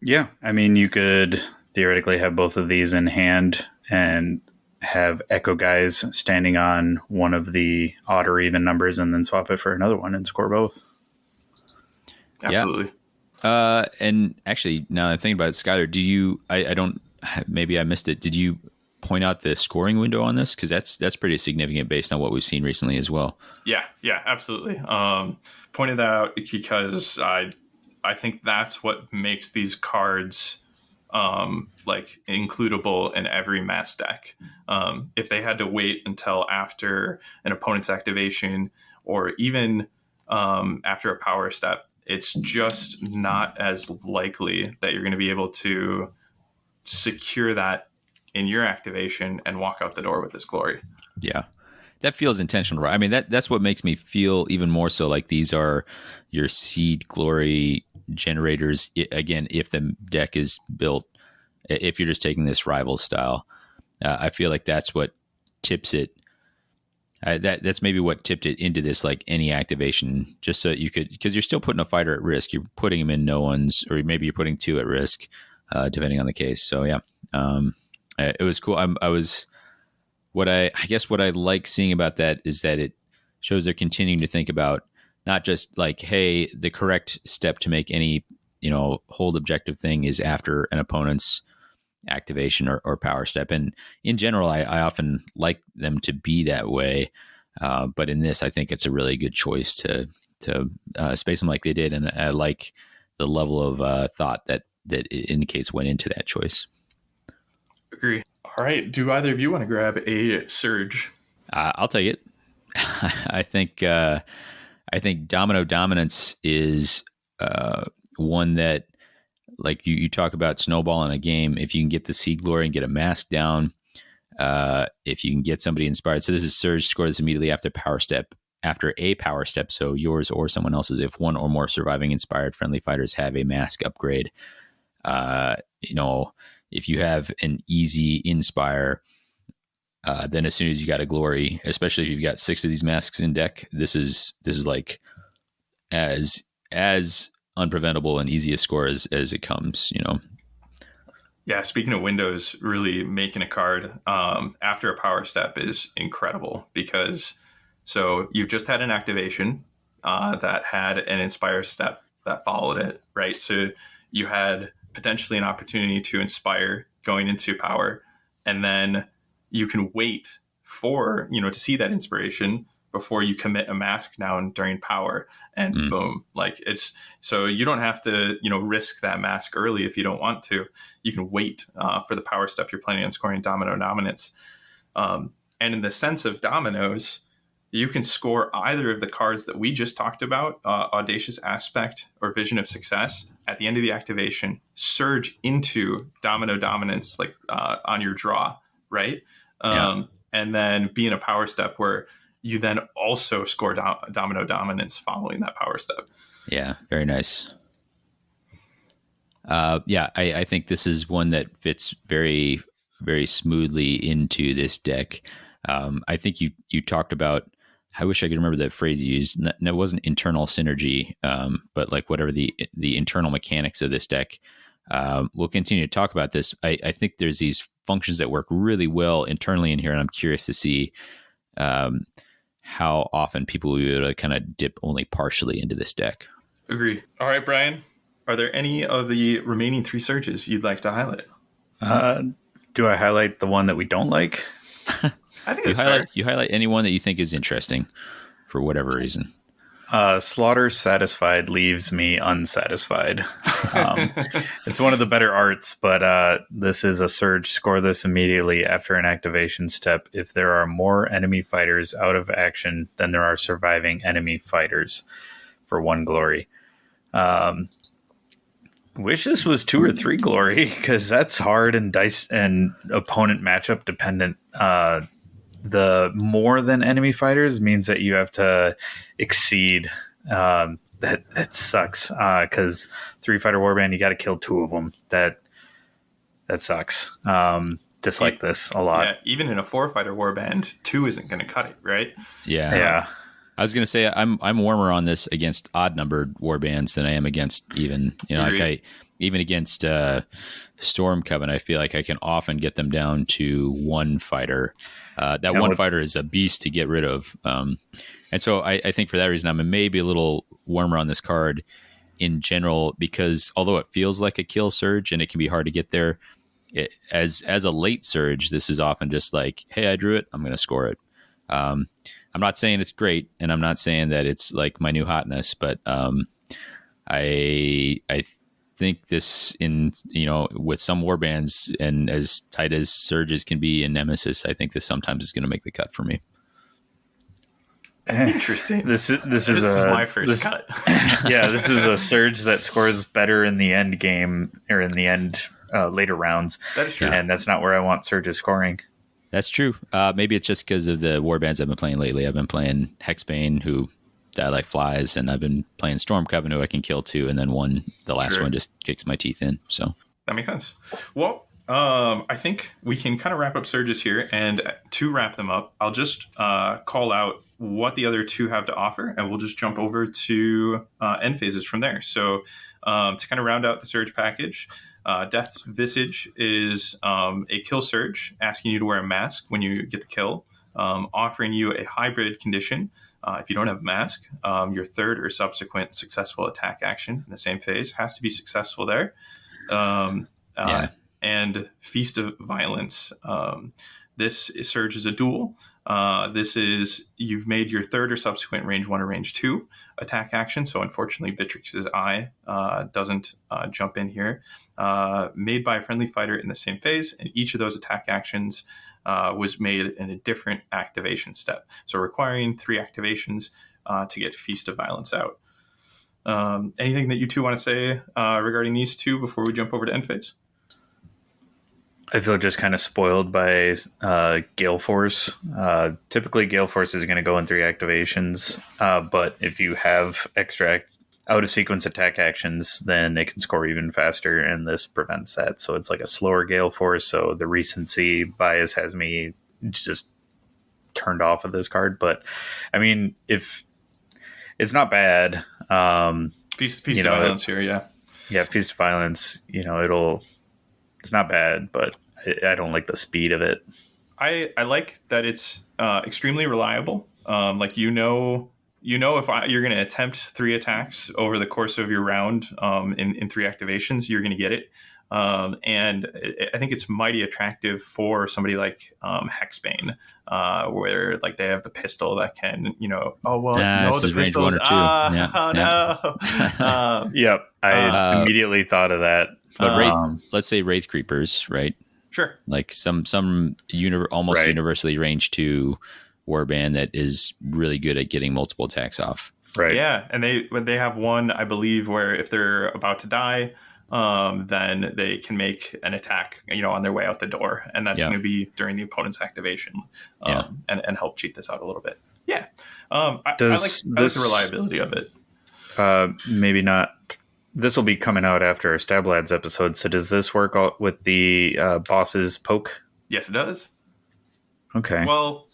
Yeah, I mean, you could theoretically have both of these in hand and have Echo Guys standing on one of the odd or even numbers and then swap it for another one and score both. Absolutely. Yeah. And actually, now that I'm thinking about it, Skyler, maybe I missed it. Did you point out the scoring window on this? Because that's pretty significant based on what we've seen recently as well. Yeah, absolutely. Pointed that out because I think that's what makes these cards like includable in every mass deck. If they had to wait until after an opponent's activation or even after a power step, it's just not as likely that you're going to be able to secure that in your activation and walk out the door with this glory. Yeah. That feels intentional, right? I mean, that's what makes me feel even more so like these are your seed glory generators. Again, if the deck is built, if you're just taking this rival style, I feel like that's what tips it. That's maybe what tipped it into this, like any activation, just so you could, because you're still putting a fighter at risk. You're putting him in no one's, or maybe you're putting two at risk, depending on the case. So yeah, it was cool. What I like seeing about that is that it shows they're continuing to think about not just like, hey, the correct step to make any, hold objective thing is after an opponent's activation or power step. And in general, I often like them to be that way. But in this, I think it's a really good choice to space them like they did. And I like the level of thought that it indicates went into that choice. Agree. All right. Do either of you want to grab a surge? I'll take it. I think Domino Dominance is one that, like you talk about snowballing a game. If you can get the seed glory and get a mask down, if you can get somebody inspired. So this is surge, score this immediately after a power step. So yours or someone else's. If one or more surviving inspired friendly fighters have a mask upgrade, if you have an easy inspire, then as soon as you got a glory, especially if you've got 6 of these masks in deck, this is like as unpreventable and easy a score as it comes, Yeah, speaking of windows, really making a card after a power step is incredible because so you've just had an activation that had an inspire step that followed it, right? So you had potentially an opportunity to inspire going into power, and then you can wait for, to see that inspiration before you commit a mask down during power, and boom, like it's, so you don't have to, risk that mask early if you don't want to. You can wait for the power step you're planning on scoring Domino Dominance. And in the sense of dominoes, you can score either of the cards that we just talked about, Audacious Aspect or Vision of Success, at the end of the activation, surge into Domino Dominance, like on your draw, right? And then be in a power step where you then also score Domino Dominance following that power step. Yeah, very nice. I think this is one that fits very, very smoothly into this deck. I think you talked about, I wish I could remember the phrase you used. It wasn't internal synergy, but like whatever the internal mechanics of this deck. We'll continue to talk about this. I think there's these functions that work really well internally in here, and I'm curious to see how often people will be able to kind of dip only partially into this deck. Agree. All right, Brian, are there any of the remaining 3 surges you'd like to highlight? Do I highlight the one that we don't like? I think that's fair. You highlight anyone that you think is interesting for whatever reason. Slaughter Satisfied leaves me unsatisfied. It's one of the better arts, but this is a surge. Score this immediately after an activation step if there are more enemy fighters out of action than there are surviving enemy fighters for 1 glory. Wish this was 2 or 3 glory, because that's hard and dice and opponent matchup dependent. The more than enemy fighters means that you have to exceed. That sucks, because 3 fighter warband, you got to kill 2 of them. That sucks. Dislike this a lot. Yeah, even in a 4 fighter warband, 2 isn't going to cut it, right? Yeah. I was going to say I'm warmer on this against odd numbered warbands than I am against even, even against Storm Coven. I feel like I can often get them down to 1 fighter. One fighter is a beast to get rid of. And so I think for that reason, I'm maybe a little warmer on this card in general, because although it feels like a kill surge and it can be hard to get there, as a late surge, this is often just like, hey, I drew it, I'm going to score it. I'm not saying it's great, and I'm not saying that it's like my new hotness, but I think this, in with some warbands and as tight as surges can be in Nemesis, I think this sometimes is going to make the cut for me. Interesting. This is my first cut. Yeah, this is a surge that scores better in the end game, or in the end later rounds. That is true, and that's not where I want surges scoring. That's true. Maybe it's just because of the warbands I've been playing lately. I've been playing Hexbane, who die like flies, and I've been playing Storm Coven, who I can kill 2, and then the last one just kicks my teeth in. So that makes sense. Well, I think we can kind of wrap up surges here, and to wrap them up, I'll just call out what the other 2 have to offer, and we'll just jump over to end phases from there. So to kind of round out the surge package, Death's Visage is a kill surge, asking you to wear a mask when you get the kill, offering you a hybrid condition. If you don't have a mask, your 3rd or subsequent successful attack action in the same phase has to be successful there. And Feast of Violence. This surge is a duel. This is, you've made your 3rd or subsequent range 1 or range 2 attack action. So unfortunately, Vitrix's Eye doesn't jump in here. Made by a friendly fighter in the same phase, and each of those attack actions was made in a different activation step. So requiring 3 activations to get Feast of Violence out. Anything that you 2 want to say regarding these 2 before we jump over to end phase? I feel just kind of spoiled by Gale Force. Typically, Gale Force is going to go in 3 activations, but if you have extra out-of-sequence attack actions, then it can score even faster, and this prevents that. So it's like a slower Gale Force, so the recency bias has me just turned off of this card. But, I mean, if it's not bad. Feast of Violence here, yeah. Yeah, Feast of Violence, it's not bad, but I don't like the speed of it. I like that it's extremely reliable. If you're going to attempt 3 attacks over the course of your round in 3 activations, you're going to get it. And I think it's mighty attractive for somebody like Hexbane, where like they have the pistol that can, the range 1 or 2. Yep, I immediately thought of that. But let's say Wraith Creepers, right? Sure. Like some almost universally range 2 warband that is really good at getting multiple attacks off. Right. Yeah, and they have one, I believe, where if they're about to die, then they can make an attack, on their way out the door, and that's going to be during the opponent's activation, and help cheat this out a little bit. Yeah. I like the reliability of it. Maybe not. This will be coming out after our Stab Lads episode. So does this work with the boss's poke? Yes, it does. Okay. Well,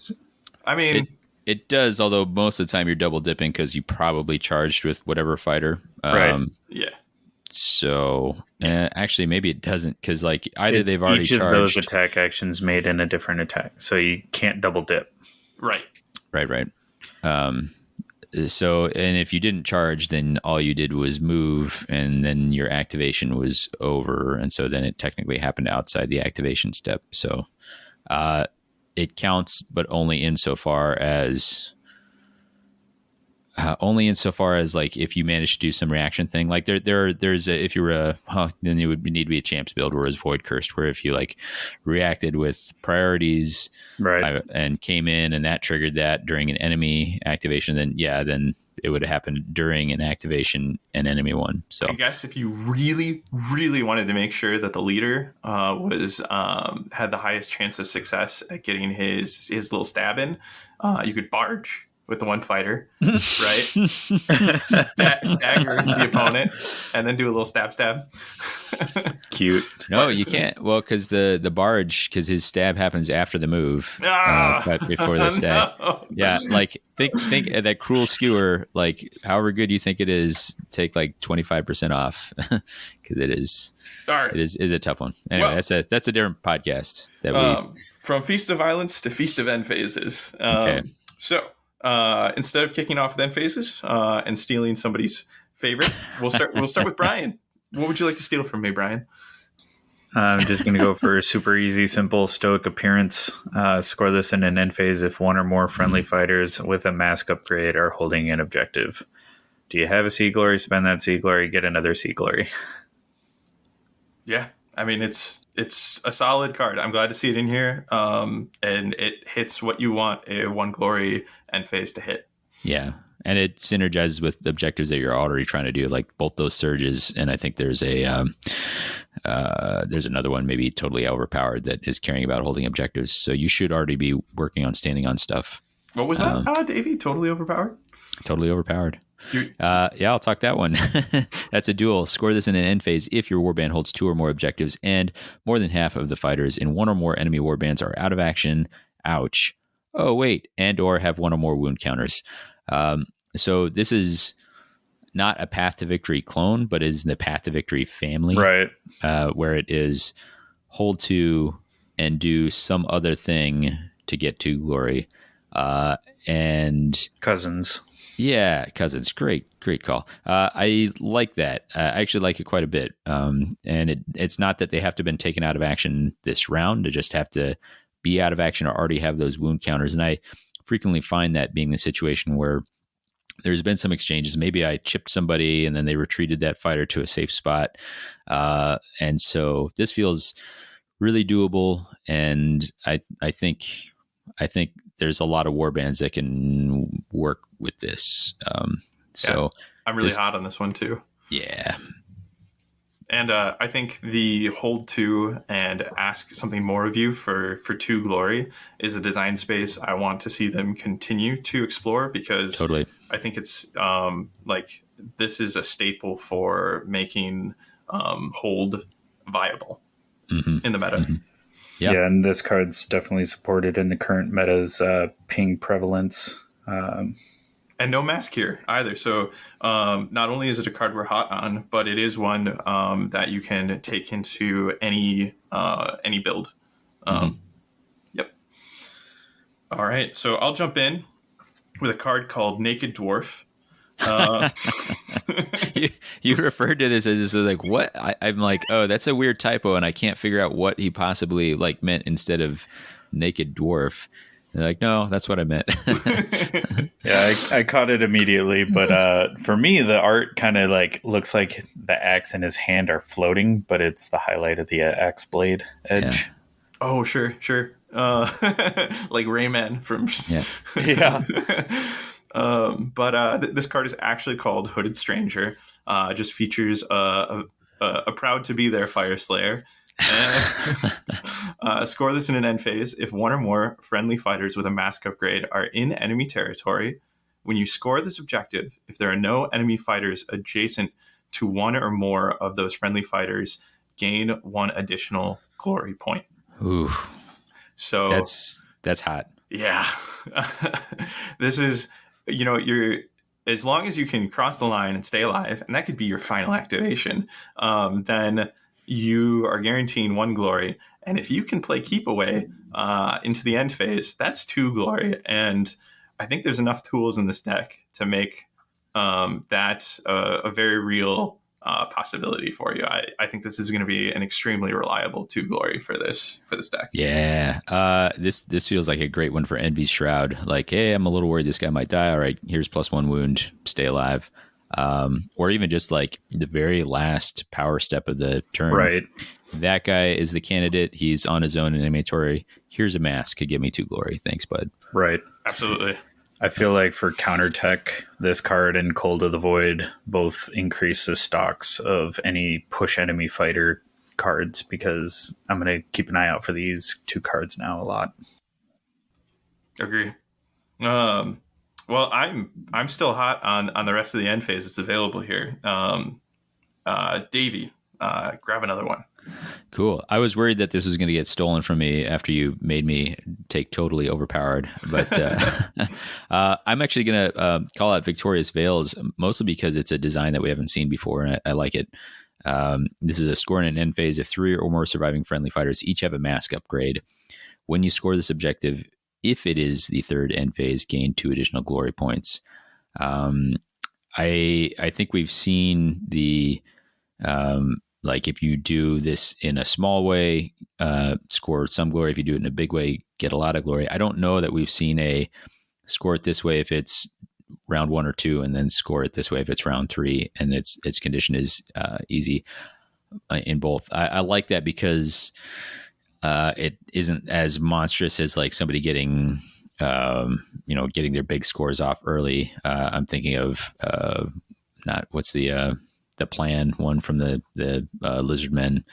I mean, it does. Although most of the time you're double dipping because you probably charged with whatever fighter. Right. Yeah. So actually, maybe it doesn't, because like either they've already each of charged. those attack actions made in a different attack, so you can't double dip. Right. Right. So, and if you didn't charge, then all you did was move, and then your activation was over, and so then it technically happened outside the activation step. So, it counts, but only insofar as like if you manage to do some reaction thing, like there's if you were then you would need to be a champs build, whereas void cursed, where if you like reacted with priorities, Right. and came in and that triggered that during an enemy activation, then it would have happened during an activation an enemy one. So I guess if you really, really wanted to make sure that the leader was had the highest chance of success at getting his little stab in, you could barge with the one fighter, right? Stagger the opponent, and then do a little stab. Cute. No, you can't. Well, because the barge, because his stab happens after the move, but before the stab. No. Yeah, like think that cruel skewer. Like, however good you think it is, take like 25% off, because it is a tough one. Anyway, Well, that's a different podcast that we from Feast of Violence to Feast of End Phases. Okay. So instead of kicking off with end phases and stealing somebody's favorite, we'll start with Brian. What would you like to steal from me, Brian? I'm just going to go for a super easy, simple, stoic appearance. Score this in an end phase if one or more friendly fighters with a mask upgrade are holding an objective. Do you have a Sea Glory? Spend that Sea Glory, get another Sea Glory. Yeah, I mean, it's a solid card. I'm glad to see it in here, and it hits what you want a one glory end phase to hit. Yeah, and it synergizes with the objectives that you're already trying to do, like both those surges. And I think there's there's another one maybe totally overpowered that is caring about holding objectives. So you should already be working on standing on stuff. What was that, Davey? Totally overpowered? Totally overpowered. Yeah, I'll talk that one. That's a duel. Score this in an end phase if your warband holds 2 or more objectives and more than half of the fighters in 1 or more enemy warbands are out of action. Ouch. Oh, wait. And or have 1 or more wound counters. So this is not a Path to Victory clone, but is the Path to Victory family. Right. Where it is hold 2 and do some other thing to get to glory. And Cousins. Yeah, Cousins. Great call. I like that. I actually like it quite a bit. And it's not that they have to have been taken out of action this round. They just have to be out of action or already have those wound counters. And I frequently find that being the situation where there's been some exchanges. Maybe I chipped somebody and then they retreated that fighter to a safe spot. And so this feels really doable. And I think there's a lot of warbands that can work with this. So I'm really hot on this one too. Yeah. And I think the hold 2 and ask something more of you for 2 glory is a design space I want to see them continue to explore, because totally. I think it's like this is a staple for making hold viable in the meta. Mm-hmm. Yeah, and this card's definitely supported in the current meta's ping prevalence. And no mask here either. So not only is it a card we're hot on, but it is one that you can take into any build. Yep. All right. So I'll jump in with a card called Naked Dwarf. You referred to this as like what? I'm like, oh, that's a weird typo, and I can't figure out what he possibly like meant instead of Naked Dwarf. They're like, no, that's what I meant. Yeah, I caught it immediately, but for me, the art kind of like looks like the axe and his hand are floating, but it's the highlight of the axe blade edge. Yeah. Oh, sure. Like Rayman from Yeah. But this card is actually called Hooded Stranger. It just features a proud to be there Fire Slayer. Score this in an end phase if 1 or more friendly fighters with a mask upgrade are in enemy territory. When you score this objective, if there are no enemy fighters adjacent to 1 or more of those friendly fighters, gain 1 additional glory point. Ooh. So that's hot. Yeah. This is, you're as long as you can cross the line and stay alive, and that could be your final activation, then you are guaranteeing 1 glory. And if you can play Keep Away into the end phase, that's 2 glory. And I think there's enough tools in this deck to make that a very real possibility for you. I think this is going to be an extremely reliable 2 glory for this deck. Yeah. This feels like a great one for Envy's Shroud. Like, hey, I'm a little worried this guy might die. All right, here's +1 wound, stay alive. Or even just like the very last power step of the turn. Right. That guy is the candidate. He's on his own in inventory. Here's a mask. Could give me 2 glory. Thanks, bud. Right. Absolutely. I feel like for counter tech, this card and Cold of the Void both increase the stocks of any push enemy fighter cards, because I'm going to keep an eye out for these 2 cards now a lot. Agree. Well, I'm still hot on the rest of the end phase that's available here. Davey, grab another one. Cool. I was worried that this was going to get stolen from me after you made me take Totally Overpowered, but I'm actually going to call out Victorious Veils, mostly because it's a design that we haven't seen before, and I like it. This is a score in an end phase. If 3 or more surviving friendly fighters each have a mask upgrade, when you score this objective, if it is the 3rd end phase, gain 2 additional glory points. I think we've seen the like if you do this in a small way, score some glory. If you do it in a big way, get a lot of glory. I don't know that we've seen a score it this way if it's round 1 or 2, and then score it this way if it's round 3, and its condition is easy in both. I like that because it isn't as monstrous as like somebody getting getting their big scores off early. I'm thinking of not what's the plan one from the Lizard Men,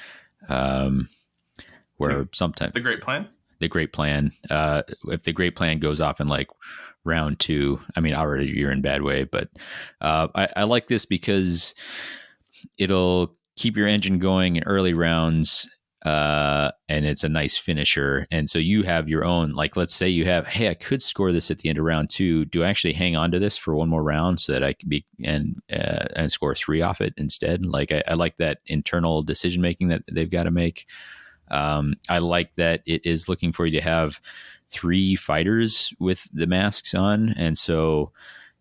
where sometimes the Great Plan. If the Great Plan goes off in like round 2, I mean, already you're in bad way. But I like this because it'll keep your engine going in early rounds. And it's a nice finisher. And so you have your own, like, let's say you have, hey, I could score this at the end of round 2. Do I actually hang on to this for one more round so that I can be and score 3 off it instead? Like, I like that internal decision making that they've got to make. I like that it is looking for you to have 3 fighters with the masks on. And so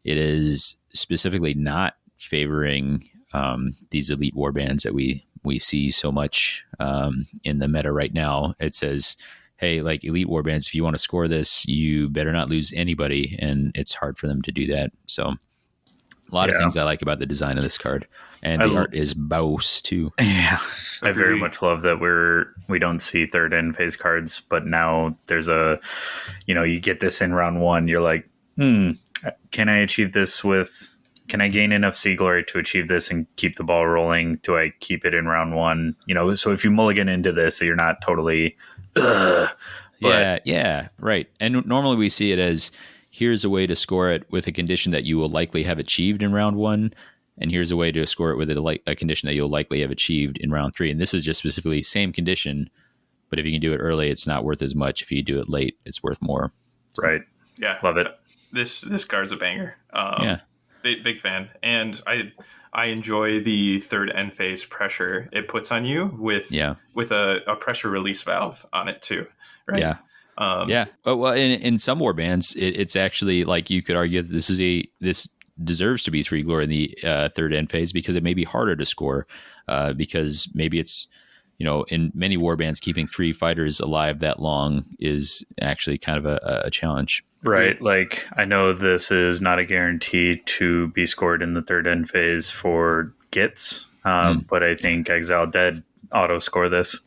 it is specifically not favoring these elite warbands that we see so much in the meta right now. It says, hey, like elite warbands, if you want to score this, you better not lose anybody, and it's hard for them to do that. So a lot of things I like about the design of this card, and the art is boss too. Yeah, I very much love that we don't see 3rd end phase cards, but now there's you get this in round 1, you're like, can I achieve this with? Can I gain enough sea glory to achieve this and keep the ball rolling? Do I keep it in round 1? So if you mulligan into this, so you're not totally. Yeah, right. And normally we see it as, here's a way to score it with a condition that you will likely have achieved in round 1, and here's a way to score it with a condition that you'll likely have achieved in round 3. And this is just specifically same condition, but if you can do it early, it's not worth as much. If you do it late, it's worth more. So, right. Yeah, love it. This card's a banger. Big fan, and I enjoy the 3rd end phase pressure it puts on you with a pressure release valve on it too, right? Yeah. Well, in some warbands, it's actually like you could argue that this deserves to be 3 glory in the 3rd end phase, because it may be harder to score because maybe it's in many warbands keeping 3 fighters alive that long is actually kind of a challenge. Right. Like, I know this is not a guarantee to be scored in the 3rd end phase for Gits, but I think Exile Dead auto score this.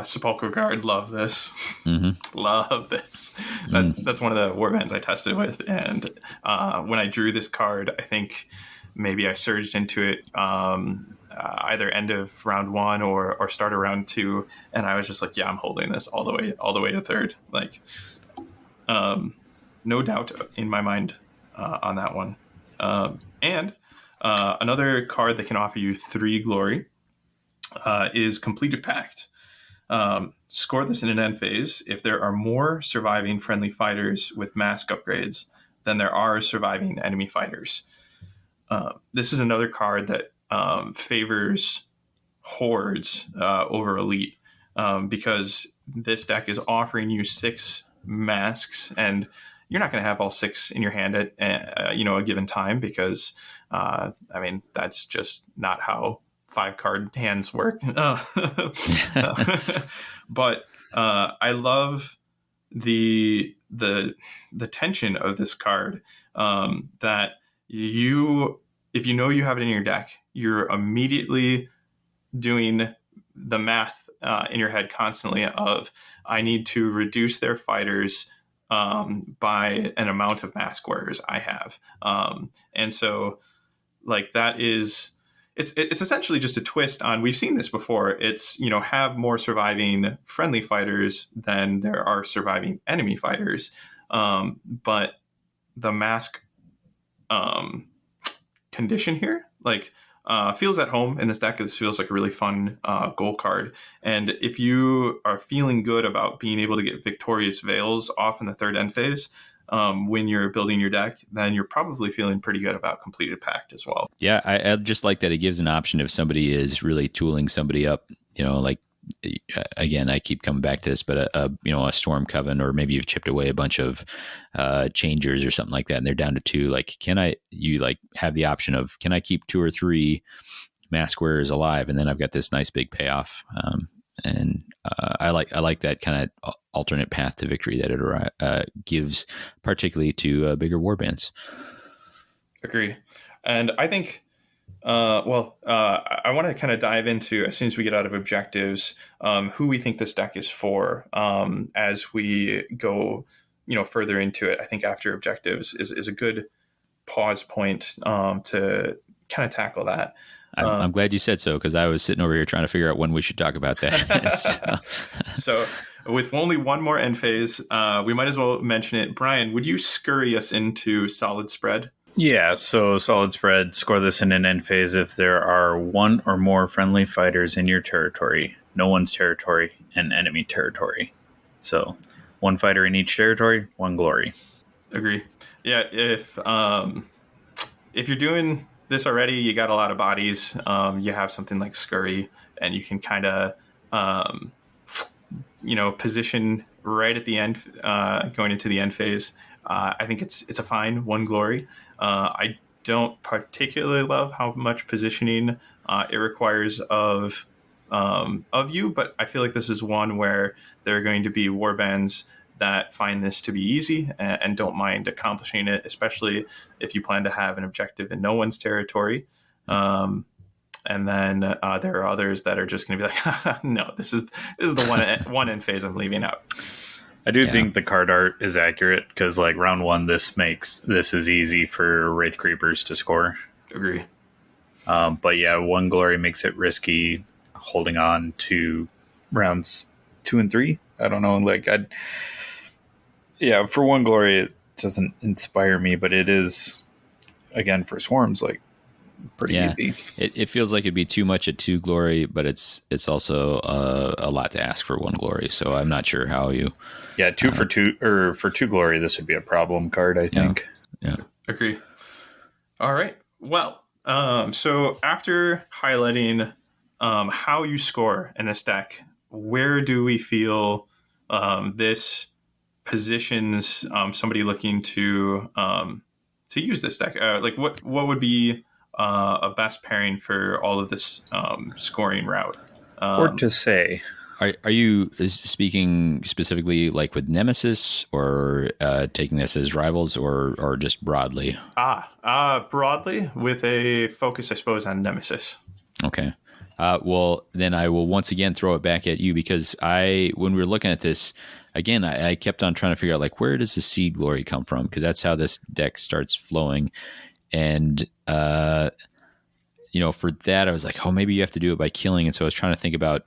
Sepulchral Guard, love this. Mm-hmm. Love this. That's one of the warbands I tested with, and when I drew this card, I think maybe I surged into it either end of round 1 or start of round 2, and I was just like, yeah, I'm holding this all the way to 3rd. Like, no doubt in my mind on that one. And another card that can offer you 3 glory is Completed Pact. Score this in an end phase. If there are more surviving friendly fighters with mask upgrades, than there are surviving enemy fighters. This is another card that favors hordes over elite, because this deck is offering you 6 masks, and you're not going to have all 6 in your hand at a given time, because that's just not how 5-card hands work. But I love the tension of this card, that if you know you have it in your deck, you're immediately doing the math in your head constantly of, I need to reduce their fighters by an amount of mask wearers I have. And so like that is, it's essentially just a twist on, we've seen this before. It's, have more surviving friendly fighters than there are surviving enemy fighters. But the mask condition here, feels at home in this deck. This feels like a really fun goal card. And if you are feeling good about being able to get Victorious Veils off in the 3rd end phase, when you're building your deck, then you're probably feeling pretty good about Completed Pact as well. Yeah, I just like that it gives an option if somebody is really tooling somebody up, again, I keep coming back to this, but a Storm Coven, or maybe you've chipped away a bunch of changers or something like that, and they're down to 2. You have the option of, can I keep 2 or 3 mask wearers alive, and then I've got this nice big payoff. And I like that kind of alternate path to victory that it gives, particularly to bigger warbands. Agree, and I think. I want to kind of dive into, as soon as we get out of objectives, who we think this deck is for, as we go, further into it. I think after objectives is a good pause point to kind of tackle that. I'm glad you said so, because I was sitting over here trying to figure out when we should talk about that. So with only one more end phase, we might as well mention it. Brian, would you scurry us into Solid Spread? Yeah, so Solid Spread, score this in an end phase if there are 1 or more friendly fighters in your territory, no one's territory, and enemy territory. So 1 fighter in each territory, 1 glory. Agree. Yeah, if you're doing this already, you got a lot of bodies, you have something like Scurry, and you can kind of position right at the end, going into the end phase. I think it's a fine 1 glory. I don't particularly love how much positioning it requires of you, but I feel like this is one where there are going to be warbands that find this to be easy and don't mind accomplishing it, especially if you plan to have an objective in no one's territory. And then there are others that are just going to be like, no, this is the one end phase I'm leaving out. I do think the card art is accurate, because round 1, this is easy for Wraith Creepers to score. Agree. But yeah, 1 glory makes it risky holding on to rounds 2 and 3. I don't know. For 1 glory, it doesn't inspire me, but it is, again, for swarms, pretty easy. It feels like it'd be too much at 2 glory, but it's also a lot to ask for 1 glory. So I'm not sure how you. Yeah, 2 for 2, or for 2 glory, this would be a problem card, I think. Yeah. Agree. All right. Well, so after highlighting how you score in this deck, where do we feel this positions somebody looking to use this deck? What would be a best pairing for all of this scoring route? Hard to say. Are you speaking specifically with Nemesis, or taking this as rivals, or just broadly? Broadly, with a focus, I suppose, on Nemesis. Okay. Well, then I will once again throw it back at you, because when we were looking at this, again, I kept on trying to figure out where does the Seed Glory come from? Because that's how this deck starts flowing. And, for that, I was like, oh, maybe you have to do it by killing. And so I was trying to think about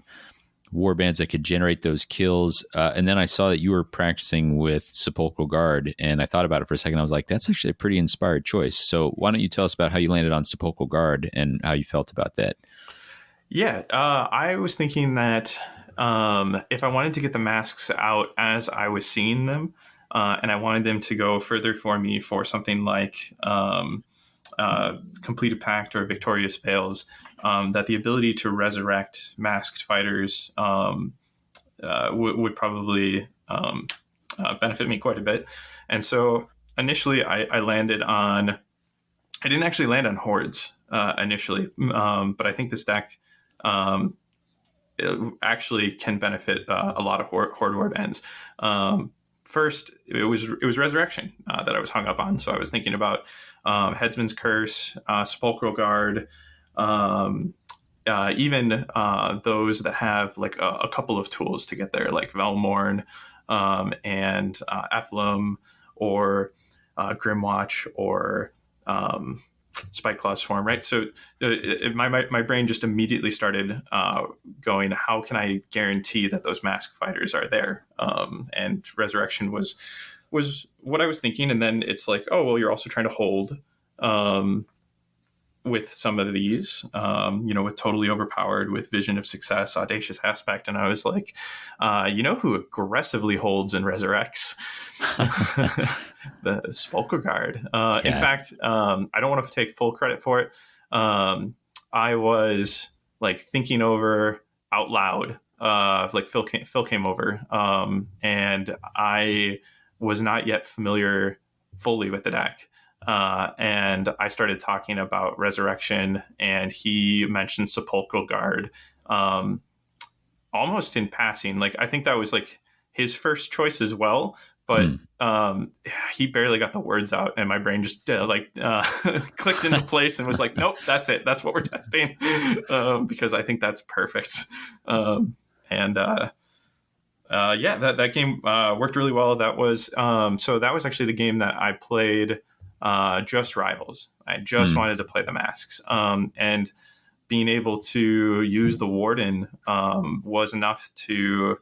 warbands that could generate those kills. And then I saw that you were practicing with Sepulchral Guard, and I thought about it for a second. I was like, that's actually a pretty inspired choice. So why don't you tell us about how you landed on Sepulchral Guard and how you felt about that? Yeah, I was thinking that if I wanted to get the masks out as I was seeing them, and I wanted them to go further for me for something like Completed Pact or Victorious Veils, that the ability to resurrect masked fighters would probably benefit me quite a bit. And so initially I landed on, I didn't actually land on hordes initially, but I think this deck it actually can benefit a lot of horde warbands. First, it was resurrection that I was hung up on. So I was thinking about Headsman's Curse, Sepulchral Guard, even those that have like a couple of tools to get there, like Velmorn and Ephlem, or Grimwatch, or Spikeclaw Swarm, right? So my brain just immediately started going, how can I guarantee that those masked fighters are there? And Resurrection was what I was thinking. And then it's like, oh, well, you're also trying to hold with some of these, with Totally Overpowered, with Vision of Success, Audacious Aspect. And I was like, who aggressively holds and resurrects? The Spolker Guard. In fact, I don't want to take full credit for it. I was like thinking over out loud, like Phil came over, and I was not yet familiar fully with the deck. And I started talking about Resurrection, and he mentioned Sepulchral Guard, almost in passing. Like, I think that was like his first choice as well, but he barely got the words out, and my brain just clicked into place and was like, nope, that's it. That's what we're testing. Because I think that's perfect. That game worked really well. That was actually the game that I played just Rivals. I just wanted to play the masks, and being able to use the Warden was enough to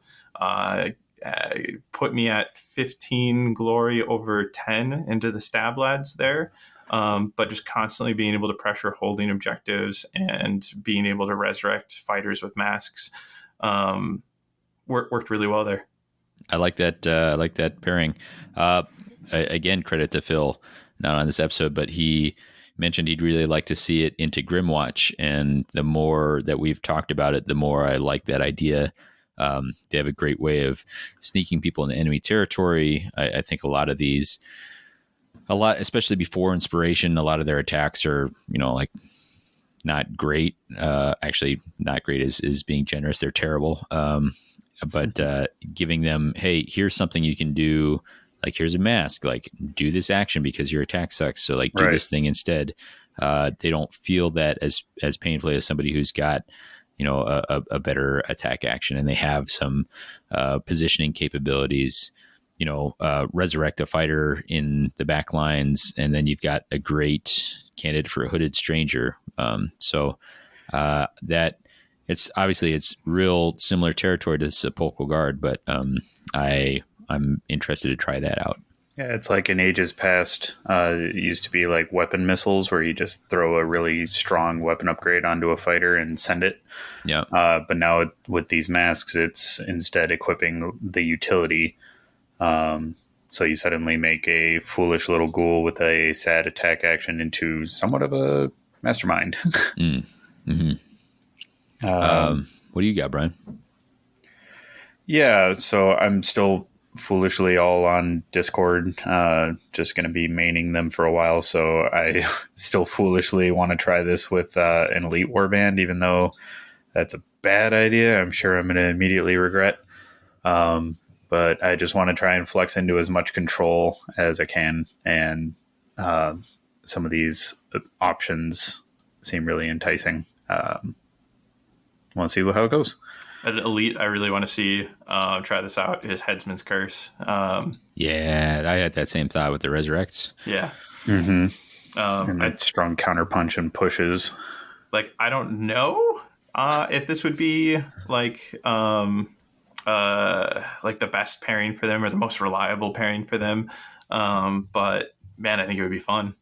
put me at 15 glory over 10 into the stab lads there. But just constantly being able to pressure holding objectives and being able to resurrect fighters with masks worked really well there. I like that. I like that pairing. Again, credit to Phil, not on this episode, but he mentioned he'd really like to see it into Grimwatch. And the more that we've talked about it, the more I like that idea. They have a great way of sneaking people into enemy territory. I think especially before Inspiration, a lot of their attacks are, like not great. Actually, not great is being generous. They're terrible. But giving them, hey, here's something you can do. Like, here's a mask, like do this action because your attack sucks. So like do this thing instead. They don't feel that as painfully as somebody who's got, a better attack action, and they have some positioning capabilities, resurrect a fighter in the back lines. And then you've got a great candidate for a Hooded Stranger. That it's real similar territory to Sepulchral Guard, but I'm interested to try that out. Yeah, it's like in ages past, it used to be like weapon missiles where you just throw a really strong weapon upgrade onto a fighter and send it. Yeah. But now with these masks, it's instead equipping the utility. So you suddenly make a foolish little ghoul with a sad attack action into somewhat of a mastermind. What do you got, Brian? Yeah, so I'm still foolishly all on Discord, just going to be maining them for a while. So I still foolishly want to try this with an elite warband, even though that's a bad idea. I'm sure I'm going to immediately regret. But I just want to try and flex into as much control as I can. And some of these options seem really enticing. Want to see how it goes. An elite I really want to see try this out is Headsman's Curse. Yeah, I had that same thought with the Resurrects. Yeah. And that strong counterpunch and pushes. Like, I don't know if this would be like the best pairing for them or the most reliable pairing for them. But man, I think it would be fun.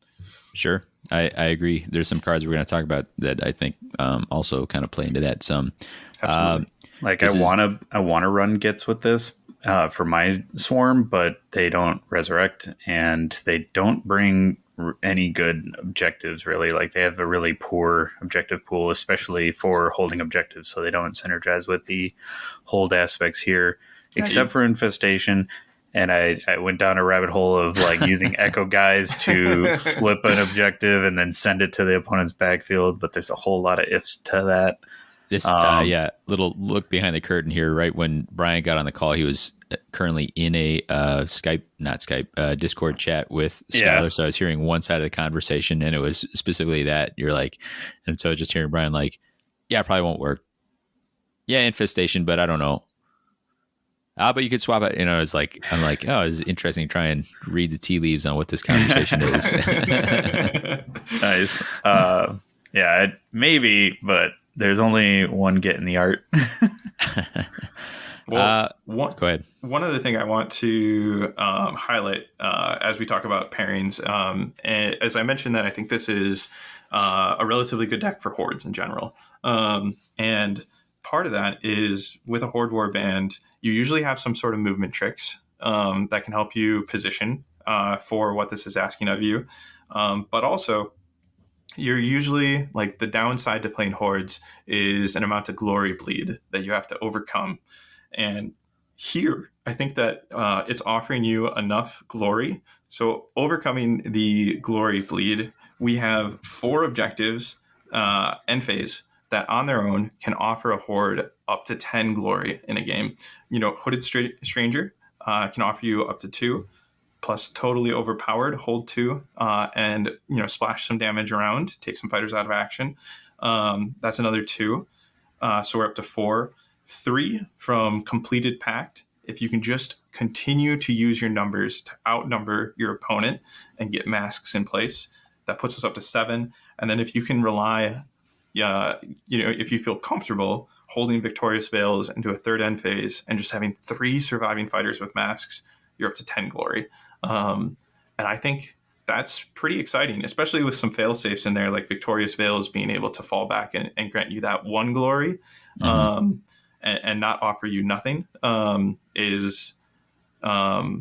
Sure. I agree. There's some cards we're going to talk about that I think also kind of play into that some. Absolutely. Like I wanna run gets with this for my swarm, but they don't resurrect and they don't bring any good objectives really. Like they have a really poor objective pool, especially for holding objectives, so they don't synergize with the hold aspects here, except for infestation. And I went down a rabbit hole of like using echo guys to flip an objective and then send it to the opponent's backfield, but there's a whole lot of ifs to that. This, little look behind the curtain here. Right when Brian got on the call, he was currently in a Discord chat with Skylar. So I was hearing one side of the conversation, and it was specifically that you're like, and so just hearing Brian like, yeah, it probably won't work. Yeah, infestation, but I don't know. But you could swap it. It's like, I'm like, oh, it's interesting to try and read the tea leaves on what this conversation is. Nice. Maybe, but there's only one get in the art. Well, go ahead. One other thing I want to highlight as we talk about pairings, as I mentioned, that I think this is a relatively good deck for hordes in general. And part of that is with a horde warband, you usually have some sort of movement tricks that can help you position for what this is asking of you. But also, you're usually like the downside to playing hordes is an amount of glory bleed that you have to overcome. And here, I think that it's offering you enough glory. So overcoming the glory bleed, we have 4 objectives end phase that on their own can offer a horde up to 10 glory in a game. Hooded Stranger can offer you up to 2. Plus totally overpowered, hold 2, and splash some damage around, take some fighters out of action. That's another 2. So we're up to 4. 3 from Completed Pact. If you can just continue to use your numbers to outnumber your opponent and get masks in place, that puts us up to 7. And then if you can rely, if you feel comfortable holding Victorious Veils into a third end phase and just having 3 surviving fighters with masks, you're up to 10 glory. And I think that's pretty exciting, especially with some fail safes in there, like Victorious Veils being able to fall back and grant you that 1 glory, and not offer you nothing, is a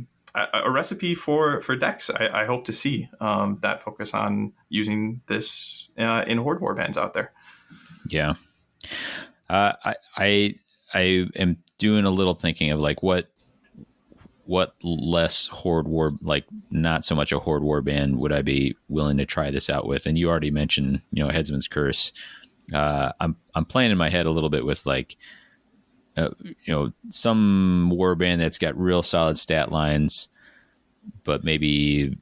recipe for decks I hope to see that focus on using this in horde warbands out there. Yeah. I am doing a little thinking of like what less horde war, like not so much a horde war band would I be willing to try this out with? And you already mentioned, Headsman's Curse. I'm playing in my head a little bit with like, some war band that's got real solid stat lines, but maybe,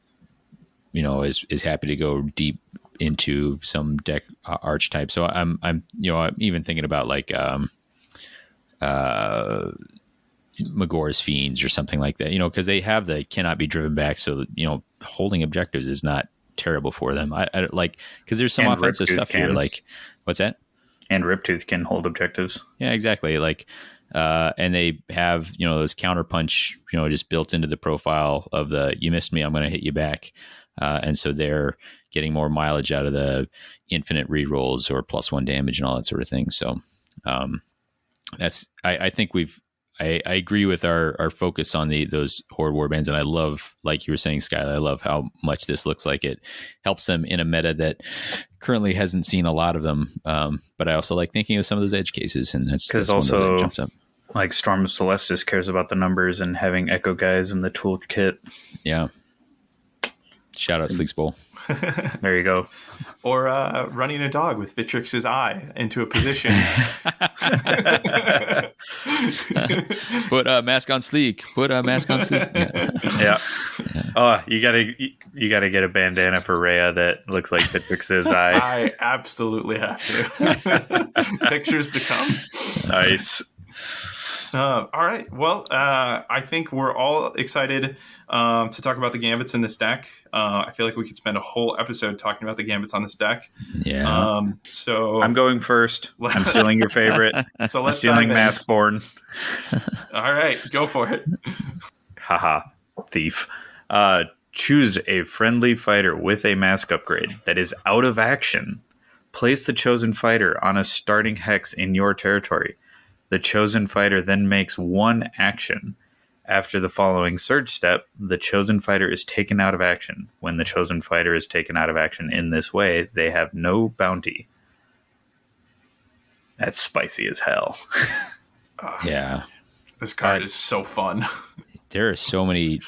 is happy to go deep into some deck archetype. So I'm even thinking about like, Magor's Fiends or something like that, because they have the cannot be driven back. So, holding objectives is not terrible for them. I like, because there's some offensive stuff here. Like, what's that? And Riptooth can hold objectives. Yeah, exactly. Like, and they have, those counterpunch, just built into the profile of the, you missed me, I'm going to hit you back. And so they're getting more mileage out of the infinite rerolls or +1 damage and all that sort of thing. So, I think I agree with our focus on those horde warbands, and I love, like you were saying, Skylar, I love how much this looks like it helps them in a meta that currently hasn't seen a lot of them. But I also like thinking of some of those edge cases, and that's also one of those that jumps up. Like Storm of Celestis cares about the numbers and having echo guys in the toolkit. Yeah. Shout out Sleeks Bowl. There you go. Or running a dog with Vitrix's eye into a position. Put a mask on Sleek. Put a mask on Sleek. Yeah. Oh, you gotta get a bandana for Rhea that looks like Vitrix's eye. I absolutely have to. Pictures to come. Nice. All right. Well, I think we're all excited to talk about the gambits in this deck. I feel like we could spend a whole episode talking about the gambits on this deck. Yeah. So I'm going first. I'm stealing your favorite. So let's stealing Maskborn. All right, go for it. Haha, thief. Choose a friendly fighter with a mask upgrade that is out of action. Place the chosen fighter on a starting hex in your territory. The chosen fighter then makes one action. After the following surge step, the chosen fighter is taken out of action. When the chosen fighter is taken out of action in this way, they have no bounty. That's spicy as hell. Yeah. This card is so fun. There are so many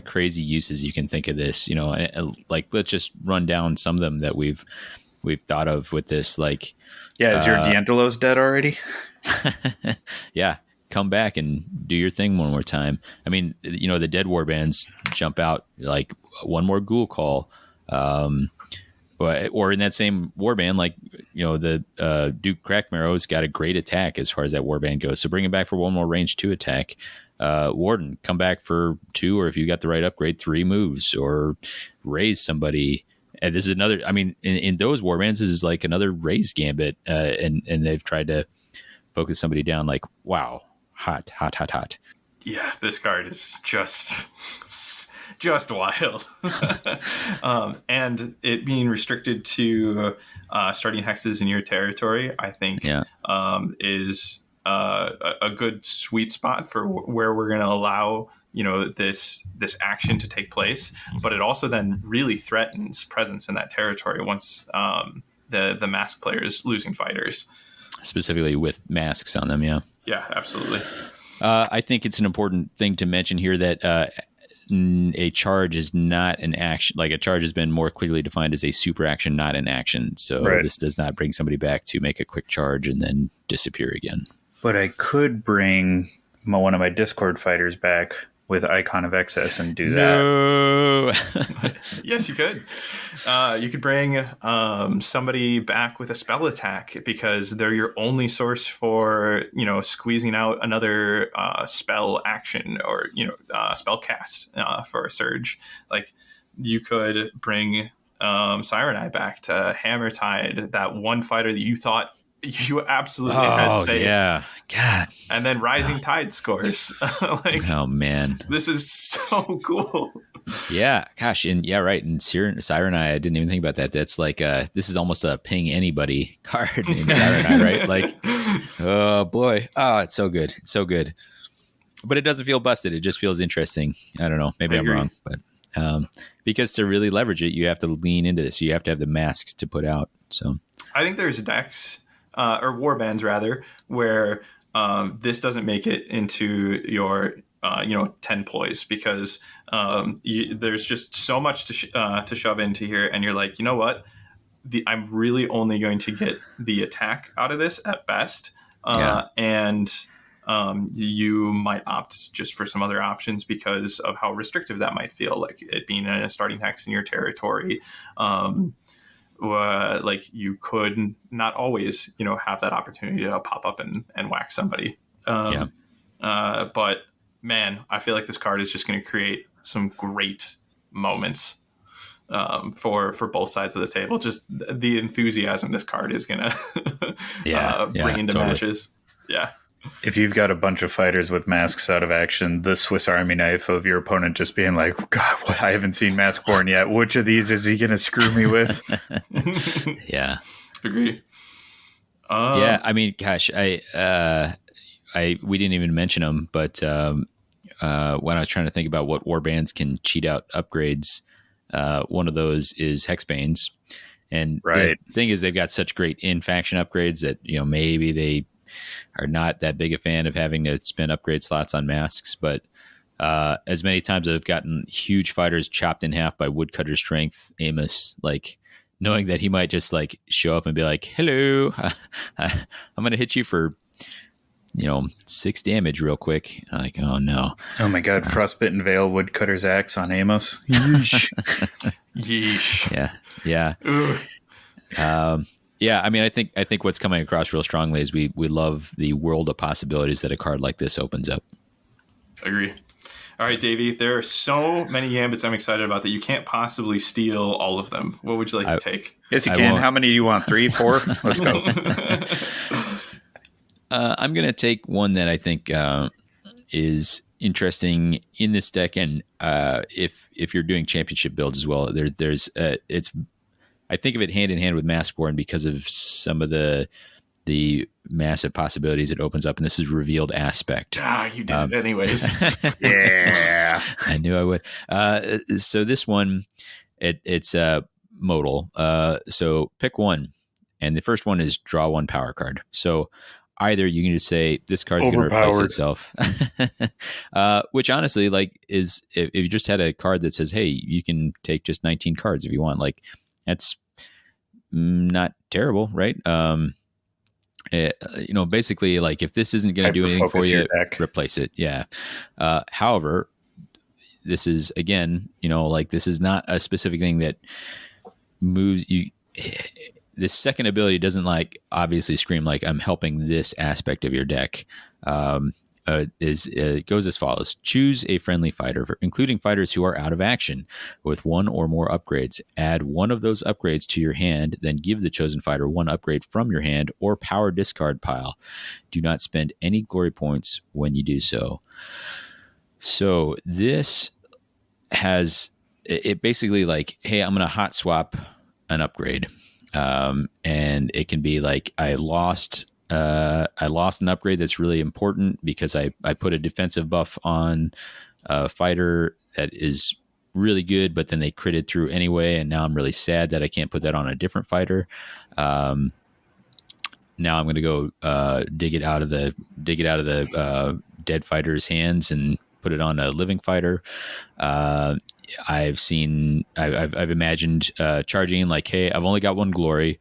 crazy uses you can think of this, you know, like let's just run down some of them that we've thought of with this. Like, yeah, is your D'Angelo's dead already? Yeah, come back and do your thing one more time. I mean, you know, the dead warbands jump out like one more ghoul call, or in that same warband, like, you know, the Duke Crackmarrow's got a great attack as far as that warband goes. So bring him back for one more range 2 attack. Warden, come back for 2, or if you got the right upgrade, 3 moves, or raise somebody. And this is another, I mean, in those warbands, this is like another raise gambit, and they've tried to focus somebody down. Like, wow, hot. Yeah, this card is just wild. And it being restricted to starting hexes in your territory, I think, is a good sweet spot for where we're going to allow, you know, this action to take place. But it also then really threatens presence in that territory once the mask player is losing fighters. Specifically with masks on them, yeah. Yeah, absolutely. I think it's an important thing to mention here that a charge is not an action. Like, a charge has been more clearly defined as a super action, not an action. So This does not bring somebody back to make a quick charge and then disappear again. But I could bring one of my Discord fighters back with Icon of Excess and do that. No. Yes, you could. You could bring somebody back with a spell attack because they're your only source for, you know, squeezing out another spell action or, you know, spell cast for a surge. Like, you could bring Siren Eye back to Hammer Tide, that one fighter that you thought you absolutely had saved. Yeah, God. And then Rising Tide scores. Like, oh man, this is so cool. Yeah, gosh, and yeah, right. And Siren Eye, I didn't even think about that. That's like this is almost a ping anybody card in Siren Eye, right? Like, oh boy, it's so good, it's so good. But it doesn't feel busted. It just feels interesting. I don't know. Maybe I'm wrong, but because to really leverage it, you have to lean into this. You have to have the masks to put out. So I think there's decks. Or warbands rather, where this doesn't make it into your 10 ploys because there's just so much to shove into here, and you're like, you know what, I'm really only going to get the attack out of this at best, and you might opt just for some other options because of how restrictive that might feel, like it being in a starting hex in your territory. Like, you could not always, you know, have that opportunity to pop up and whack somebody. But man, I feel like this card is just going to create some great moments for both sides of the table. Just the enthusiasm this card is going to bring into matches. Yeah. If you've got a bunch of fighters with masks out of action, the Swiss Army knife of your opponent just being like, God, I haven't seen Maskborn yet. Which of these is he going to screw me with? Yeah. Agree. Yeah, I mean, gosh, we didn't even mention them, but when I was trying to think about what warbands can cheat out upgrades, one of those is Hexbanes. And the thing is, they've got such great in-faction upgrades that, you know, maybe they are not that big a fan of having to spend upgrade slots on masks, but as many times I've gotten huge fighters chopped in half by Woodcutter Strength Amos, like knowing that he might just like show up and be like, hello, I'm going to hit you for, 6 damage real quick. I'm like, oh no. Oh my God. Frostbitten Veil, Woodcutter's Axe on Amos. Yeesh. Yeesh. Yeah. Yeah, I mean, I think what's coming across real strongly is we love the world of possibilities that a card like this opens up. Agree. All right, Davey, there are so many Gambits I'm excited about that you can't possibly steal all of them. What would you like to take? Yes, you can. How many do you want? 3, 4? Let's go. I'm going to take one that I think is interesting in this deck, and if you're doing championship builds as well, I think of it hand in hand with Maskborn because of some of the the massive possibilities it opens up, and this is revealed aspect. You did it anyways. Yeah. I knew I would. So this one, it's modal. So pick one, and the first one is draw one power card. So either you can just say this card's going to replace itself, which honestly, like, is if you just had a card that says, hey, you can take just 19 cards if you want, like, that's not terrible, right? Basically, like, if this isn't going to do anything for you, replace it. Yeah. However, this is, again, like, this is not a specific thing that moves you. This second ability doesn't, like, obviously scream like I'm helping this aspect of your deck. It goes as follows: choose a friendly fighter, including fighters who are out of action, with one or more upgrades. Add one of those upgrades to your hand, then give the chosen fighter one upgrade from your hand or power discard pile. Do not spend any glory points when you do so. So this has it basically, like, hey, I'm going to hot swap an upgrade. And it can be like, I lost an upgrade that's really important because I put a defensive buff on a fighter that is really good, but then they critted through anyway, and now I'm really sad that I can't put that on a different fighter. Now I'm going to go dig it out of the dead fighter's hands and put it on a living fighter. I've imagined charging, like, hey, I've only got one glory.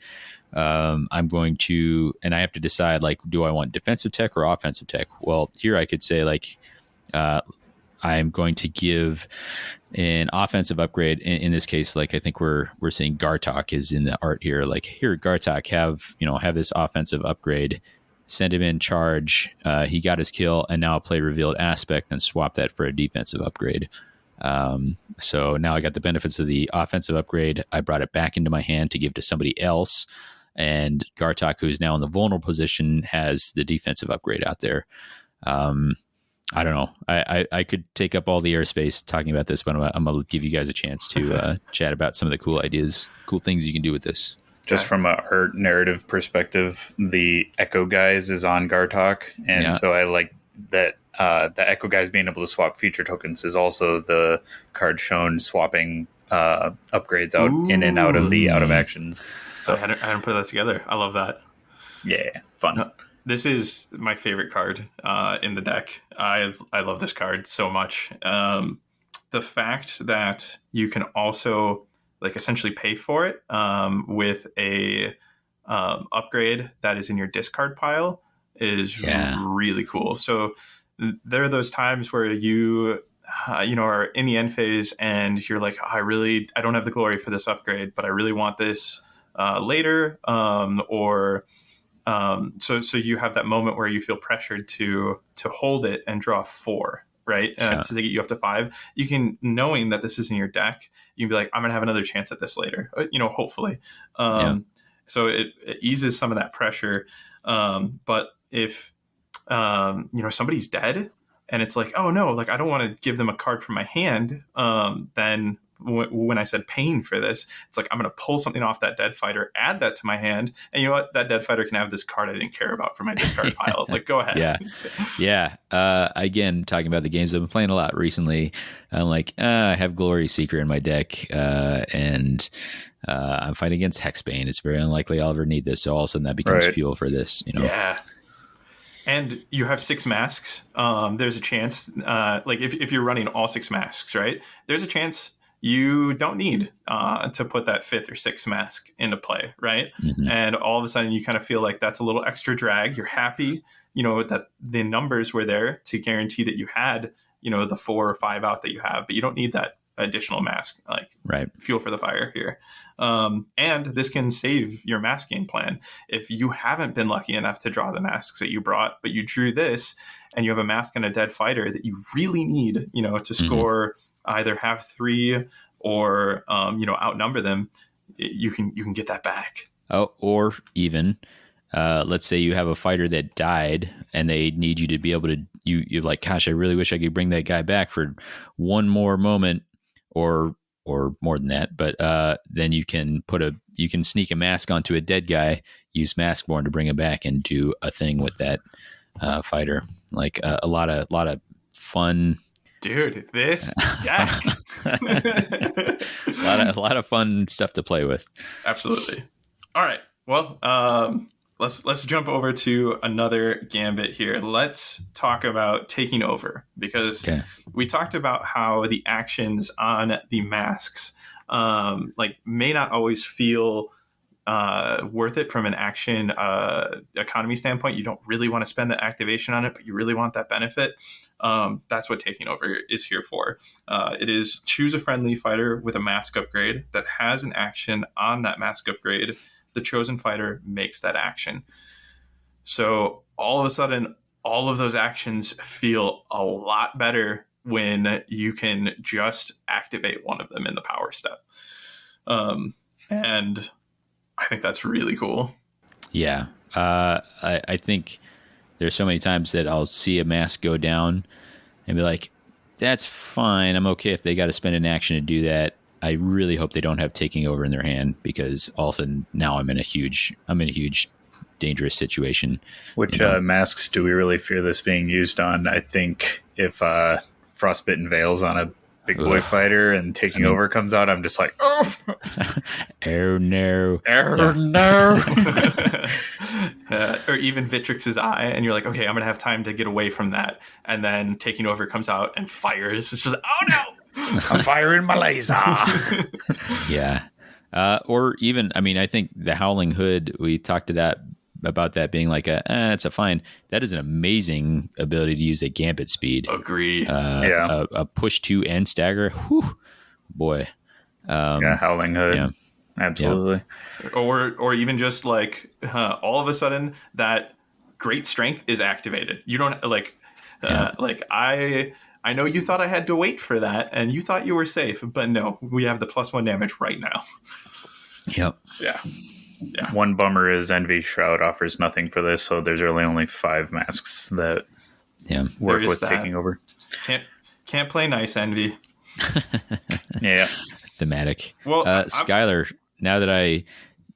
I'm going to, and I have to decide, like, do I want defensive tech or offensive tech? Well, here I could say, like, I'm going to give an offensive upgrade. In this case, like, I think we're seeing Gartok is in the art here. Like, here, Gartok, have this offensive upgrade. Send him in charge. He got his kill, and now I'll play revealed aspect and swap that for a defensive upgrade. So now I got the benefits of the offensive upgrade. I brought it back into my hand to give to somebody else, and Gartok, who's now in the vulnerable position, has the defensive upgrade out there. I don't know. I could take up all the airspace talking about this, but I'm going to give you guys a chance to chat about some of the cool ideas, cool things you can do with this. Just from a art narrative perspective, the Echo Guys is on Gartok, and so I like that. The Echo Guys being able to swap feature tokens is also the card shown swapping upgrades out in and out of the out of action. So I hadn't put that together. I love that. Yeah, fun. This is my favorite card in the deck. I love this card so much. The fact that you can also, like, essentially pay for it with a upgrade that is in your discard pile is really cool. So there are those times where you are in the end phase and you're like, I don't have the glory for this upgrade, but I really want this later. So you have that moment where you feel pressured to hold it and draw 4, right? To get you up to 5. You can, knowing that this is in your deck, you can be like, I'm going to have another chance at this later, hopefully. So it eases some of that pressure. But if, somebody's dead and it's like, oh no, like, I don't want to give them a card from my hand. Then when I said paying for this, it's like, I'm going to pull something off that dead fighter, add that to my hand. And you know what? That dead fighter can have this card I didn't care about for my discard pile. Like, go ahead. Yeah. Again, talking about the games I've been playing a lot recently, I'm like, I have Glory Seeker in my deck, and I'm fighting against Hexbane. It's very unlikely I'll ever need this. So all of a sudden that becomes fuel for this, Yeah. And you have 6 masks. There's a chance, like, if you're running all 6 masks, right? There's a chance you don't need to put that 5th or 6th mask into play, right? Mm-hmm. And all of a sudden you kind of feel like that's a little extra drag. You're happy, that the numbers were there to guarantee that you had, the 4 or 5 out that you have, but you don't need that additional mask, like, fuel for the fire here. And this can save your mask game plan. If you haven't been lucky enough to draw the masks that you brought, but you drew this and you have a mask and a dead fighter that you really need, to score, either have 3 or, outnumber them, you can get that back. Oh, or even, let's say you have a fighter that died and they need you to be able to, you're like, gosh, I really wish I could bring that guy back for one more moment, or or more than that. But then you can sneak a mask onto a dead guy, use Maskborn to bring him back, and do a thing with that fighter. Like a lot of fun. Dude, this deck. a lot of fun stuff to play with. Absolutely. All right. Well, let's jump over to another gambit here. Let's talk about taking over, because we talked about how the actions on the masks may not always feel worth it from an action economy standpoint. You don't really want to spend the activation on it, but you really want that benefit. That's what taking over is here for. It is choose a friendly fighter with a mask upgrade that has an action on that mask upgrade. The chosen fighter makes that action. So all of a sudden, all of those actions feel a lot better when you can just activate one of them in the power step. And I think that's really cool. Yeah. I think there's so many times that I'll see a mask go down and be like, that's fine. I'm okay if they got to spend an action to do that. I really hope they don't have taking over in their hand, because all of a sudden now I'm in a huge dangerous situation. Which masks do we really fear this being used on? I think if Frostbitten Veils on a big boy fighter and taking over comes out, I'm just like, oh no. Or even Vitrix's Eye, and you're like, okay, I'm gonna have time to get away from that, and then taking over comes out and fires. It's just, oh no, I'm firing my laser. Yeah. Or even, I think the Howling Hood, we talked about that being like it's a fine. That is an amazing ability to use at Gambit speed. Agree. A push 2 and stagger. Whew, boy. Howling Hood. Yeah. Absolutely. Yeah. Or even just like all of a sudden that great strength is activated. You don't I know you thought I had to wait for that and you thought you were safe, but no, we have the +1 damage right now. Yep. Yeah. One bummer is Envy Shroud offers nothing for this, so there's really only 5 masks that work with taking over. Can't play nice, Envy. Yeah. Thematic. Well, Skylar, now that I,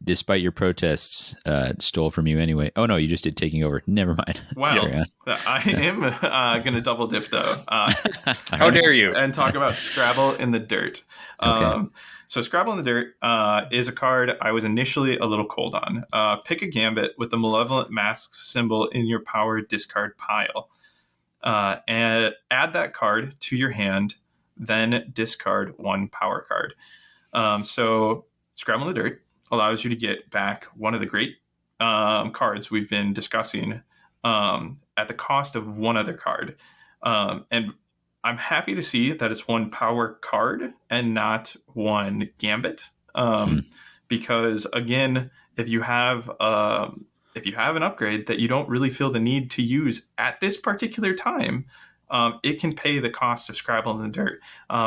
despite your protests, stole from you anyway. Oh no, you just did taking over. Never mind. Wow. I am going to double dip though. How dare you? And talk about Scrabble in the Dirt. Okay. So Scrabble in the Dirt is a card I was initially a little cold on. Pick a gambit with the Malevolent Masks symbol in your power discard pile. And add that card to your hand, then discard 1 power card. So Scrabble in the Dirt allows you to get back one of the great cards we've been discussing at the cost of 1 other card. And I'm happy to see that it's 1 power card and not 1 gambit. Because again, if you have an upgrade that you don't really feel the need to use at this particular time, it can pay the cost of Scrabble in the Dirt.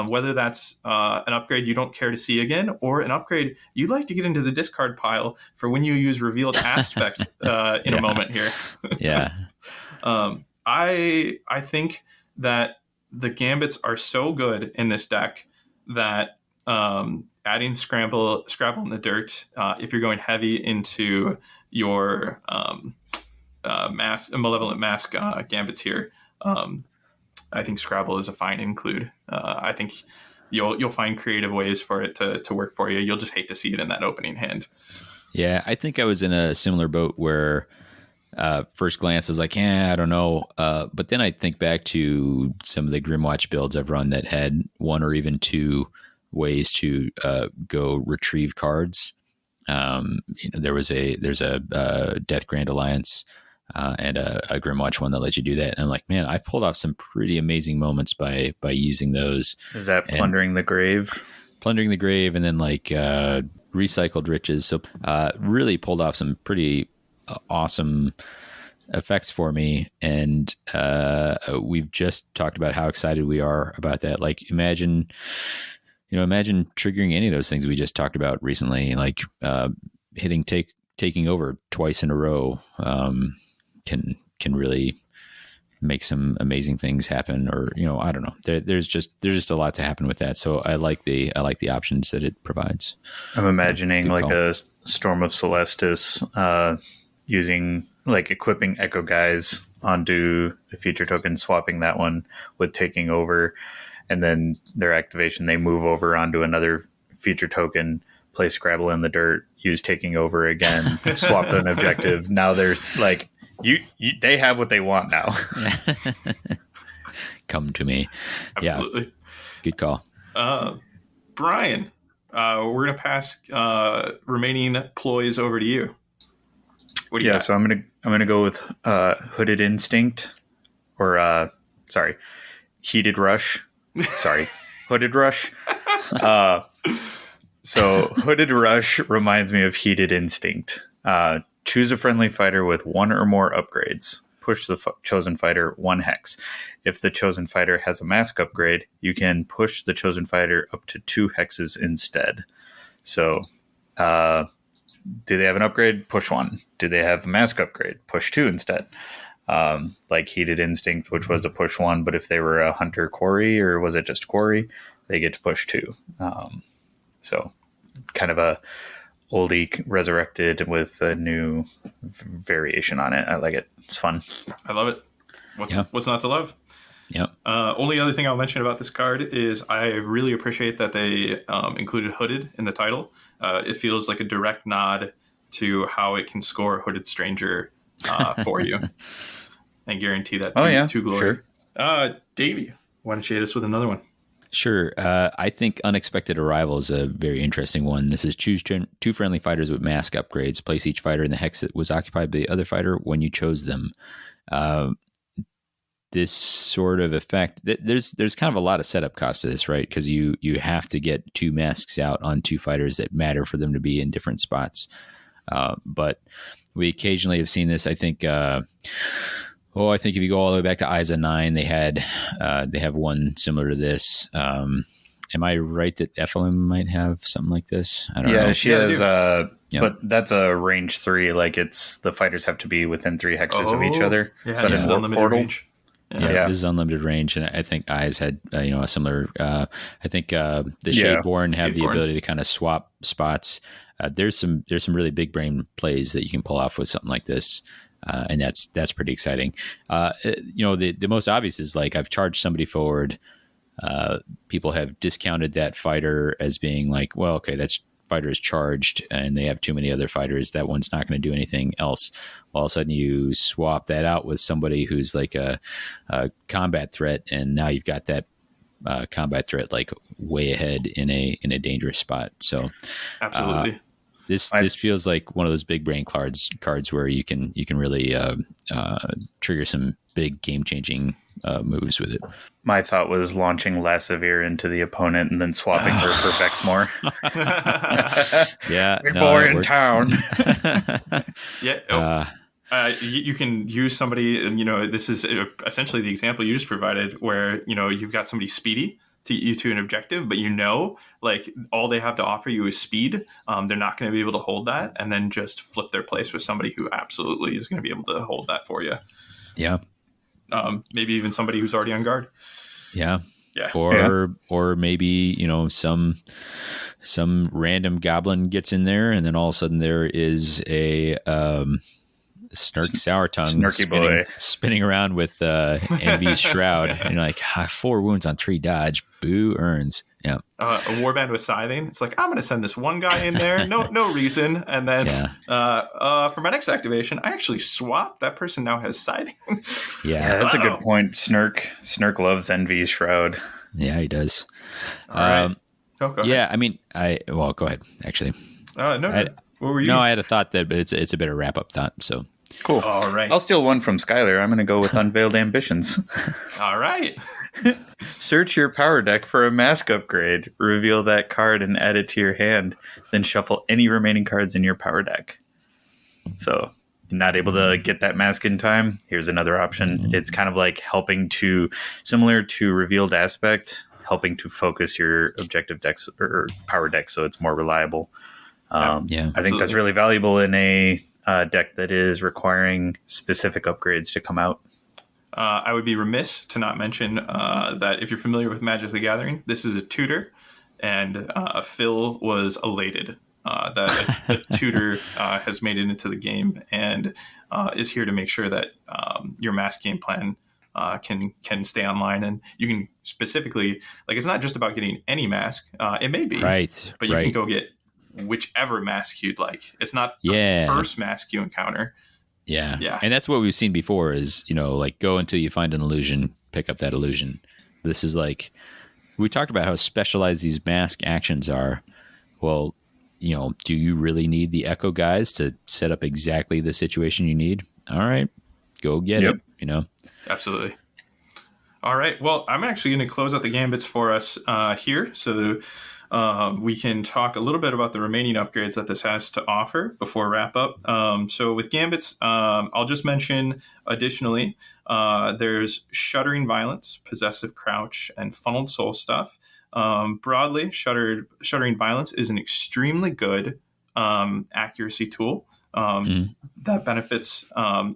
Whether that's an upgrade you don't care to see again, or an upgrade you'd like to get into the discard pile for when you use Revealed Aspect in a moment here. Yeah. I think that the gambits are so good in this deck that adding Scrabble in the Dirt, if you're going heavy into your Malevolent Mask gambits here, I think Scrabble is a fine include. I think you'll find creative ways for it to work for you. You'll just hate to see it in that opening hand. Yeah, I think I was in a similar boat where first glance I was like, I don't know. But then I think back to some of the Grimwatch builds I've run that had 1 or even 2 ways to go retrieve cards. There's a Death Grand Alliance and a Grimwatch one that lets you do that. And I'm like, man, I've pulled off some pretty amazing moments by using those. Is that Plundering the Grave? Plundering the Grave, and then like Recycled Riches. So really pulled off some pretty awesome effects for me. And we've just talked about how excited we are about that. Like imagine triggering any of those things we just talked about recently, like hitting taking over twice in a row can really make some amazing things happen, or I don't know. There's just a lot to happen with that. So I like the options that it provides. I'm imagining Good like call. a Storm of Celestis, using like equipping Echo Guys onto a feature token, swapping that one with taking over, and then their activation, they move over onto another feature token, play Scrabble in the dirt, use taking over again, swap an objective. Now they're like, they have what they want now. Come to me. Absolutely. Yeah, good call. Brian, we're gonna pass remaining ploys over to you. What do you got? So I'm gonna go with Hooded Instinct, or Heated Rush. Sorry, Hooded Rush. So Hooded Rush reminds me of Heated Instinct. Choose a friendly fighter with one or more upgrades. Push the chosen fighter 1 hex. If the chosen fighter has a mask upgrade, you can push the chosen fighter up to 2 hexes instead. So, do they have an upgrade? Push 1. Do they have a mask upgrade? Push 2 instead. Like Heated Instinct, which was a push 1, but if they were a Hunter Quarry, or was it just Quarry, they get to push 2. So kind of a oldie resurrected with a new variation on it. I like it. It's fun. I love it. What's not to love? Yep. Only other thing I'll mention about this card is I really appreciate that they included Hooded in the title. It feels like a direct nod to how it can score Hooded Stranger for you and guarantee that two glory. Sure. Davey, why don't you hit us with another one? Sure. I think Unexpected Arrival is a very interesting one. This is choose 2 friendly fighters with mask upgrades. Place each fighter in the hex that was occupied by the other fighter when you chose them. This sort of effect, there's kind of a lot of setup cost to this, right? Because you have to get 2 masks out on 2 fighters that matter for them to be in different spots. But we occasionally have seen this. I think if you go all the way back to Isa 9, they have one similar to this. Am I right that Ephelin might have something like this? I don't know. Yeah, she has. But that's a range 3. Like the fighters have to be within 3 hexes of each other. Yeah, so this is unlimited range. Yeah, this is unlimited range, and I think Eyes had a similar. I think the Shadeborn have the ability to kind of swap spots. There's some really big brain plays that you can pull off with something like this. And that's pretty exciting. The most obvious is like I've charged somebody forward. People have discounted that fighter as being like, well, okay, that's fighter is charged and they have too many other fighters. That one's not going to do anything else. Well, all of a sudden you swap that out with somebody who's like a combat threat, and now you've got that combat threat like way ahead in a dangerous spot. So absolutely. This feels like one of those big brain cards where you can really trigger some big game changing moves with it. My thought was launching Lassavir into the opponent and then swapping her for Vexmore. Yeah, boy in town. Yeah. You can use somebody, and this is essentially the example you just provided, where you've got somebody speedy to get you to an objective, but like all they have to offer you is speed. They're not going to be able to hold that, and then just flip their place with somebody who absolutely is going to be able to hold that for you. Yeah. Maybe even somebody who's already on guard. Yeah. Yeah. Or maybe, some random goblin gets in there, and then all of a sudden there is a Snark Sour Tongue spinning around with Envy's Shroud, and you're like, 4 wounds on 3 dodge, boo earns. Yeah. A warband with scything. It's like, I'm going to send this one guy in there, no reason, and then for my next activation, I actually swap. That person now has scything. Yeah, that's a good point. Snark loves Envy's Shroud. Yeah, he does. All right. Yeah, I mean, go ahead. Actually, no. What were you? No, I had a thought but it's a bit of wrap up thought. So. Cool. All right. I'll steal one from Skylar. I'm going to go with Unveiled Ambitions. All right. Search your power deck for a mask upgrade. Reveal that card and add it to your hand. Then shuffle any remaining cards in your power deck. So, not able to get that mask in time? Here's another option. It's kind of like similar to Revealed Aspect, helping to focus your objective decks or power deck so it's more reliable. I think that's really valuable in a deck that is requiring specific upgrades to come out. I would be remiss to not mention that if you're familiar with Magic the Gathering, this is a tutor, and Phil was elated that a tutor has made it into the game and is here to make sure that your mask game plan can stay online, and you can specifically, like, it's not just about getting any mask. It may be, Right. but you can go get whichever mask you'd like. It's not the first mask you encounter. Yeah. And that's what we've seen before is, like, go until you find an illusion, pick up that illusion. This is like, we talked about how specialized these mask actions are. Well, do you really need the Echo guys to set up exactly the situation you need? All right, go get it, Absolutely. All right. Well, I'm actually going to close out the gambits for us here. So we can talk a little bit about the remaining upgrades that this has to offer before wrap up. So with gambits, I'll just mention additionally, there's Shuddering Violence, Possessive Crouch, and Funneled Soul stuff. Broadly, Shuddering Violence is an extremely good accuracy tool that benefits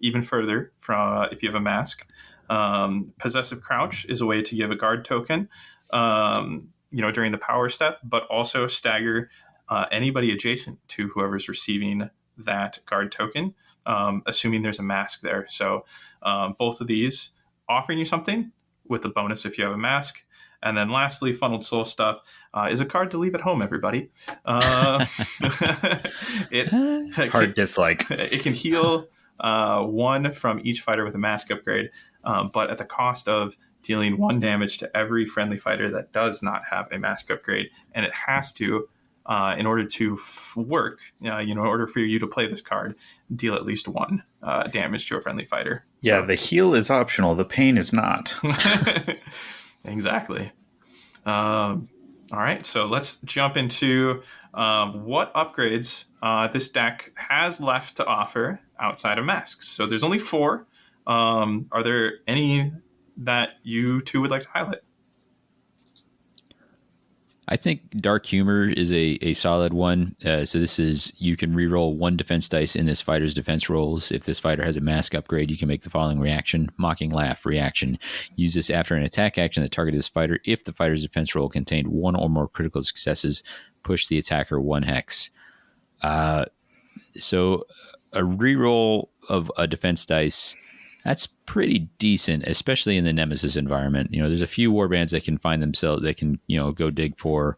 even further from if you have a mask. Possessive Crouch is a way to give a guard token during the power step, but also stagger anybody adjacent to whoever's receiving that guard token, assuming there's a mask there. So both of these offering you something with a bonus if you have a mask. And then lastly, Funneled Soul stuff is a card to leave at home, everybody. Hard dislike. It can heal one from each fighter with a mask upgrade, but at the cost of dealing 1 damage to every friendly fighter that does not have a mask upgrade. And it has to, in order to work, in order for you to play this card, deal at least 1 damage to a friendly fighter. Yeah, so the heal is optional. The pain is not. Exactly. All right, so let's jump into what upgrades this deck has left to offer outside of masks. So there's only 4. Are there any that you two would like to highlight? I think Dark Humor is a solid one. So this is, you can reroll 1 defense dice in this fighter's defense rolls. If this fighter has a mask upgrade, you can make the following reaction: Mocking Laugh reaction. Use this after an attack action that targeted this fighter. If the fighter's defense roll contained 1 or more critical successes, push the attacker 1 hex. So a reroll of a defense dice, that's pretty decent, especially in the Nemesis environment. There's a few warbands that can find themselves, that can, go dig for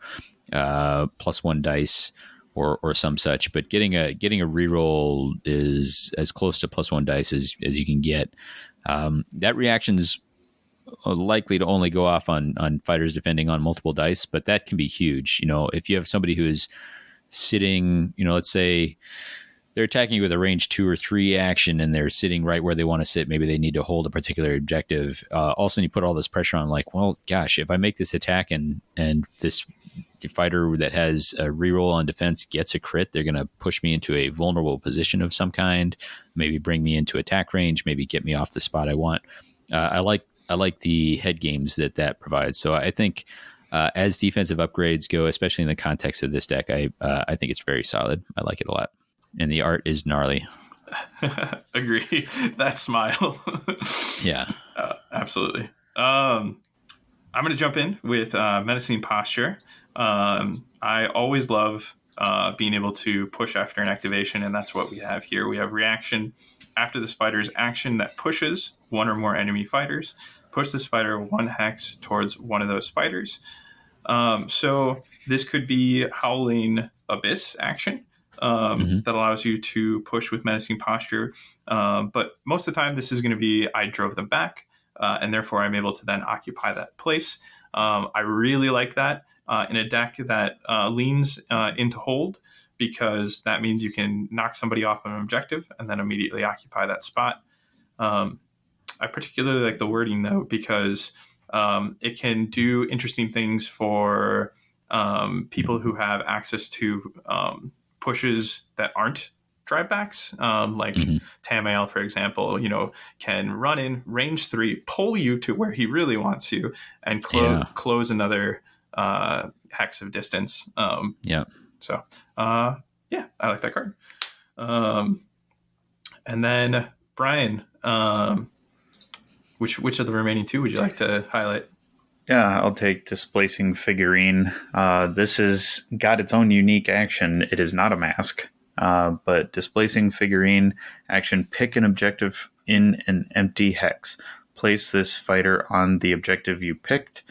+1 dice or some such. But getting a reroll is as close to +1 dice as you can get. That reaction's likely to only go off on fighters defending on multiple dice, but that can be huge. If you have somebody who is sitting, let's say they're attacking you with a range 2 or 3 action, and they're sitting right where they want to sit. Maybe they need to hold a particular objective. All of a sudden you put all this pressure on, like, well, gosh, if I make this attack and this fighter that has a reroll on defense gets a crit, they're going to push me into a vulnerable position of some kind, maybe bring me into attack range, maybe get me off the spot I want. I like the head games that provides. So I think as defensive upgrades go, especially in the context of this deck, I think it's very solid. I like it a lot. And the art is gnarly. Agree. That smile. Yeah. Absolutely. I'm going to jump in with Menacing Posture. I always love being able to push after an activation, and that's what we have here. We have reaction after this fighter's action that pushes 1 or more enemy fighters. Push this fighter 1 hex towards one of those fighters. So this could be Howling Abyss action. That allows you to push with Menacing Posture. But most of the time, this is going to be, I drove them back, and therefore I'm able to then occupy that place. I really like that in a deck that leans into hold, because that means you can knock somebody off an objective and then immediately occupy that spot. I particularly like the wording, though, because it can do interesting things for people who have access to pushes that aren't drivebacks, like Tamael, for example, can run in range 3, pull you to where he really wants you, and close another hex of distance. So I like that card. And then Brian, Which of the remaining two would you like to highlight? Yeah, I'll take Displacing Figurine. This has got its own unique action. It is not a mask, but Displacing Figurine action, pick an objective in an empty hex. Place this fighter on the objective you picked.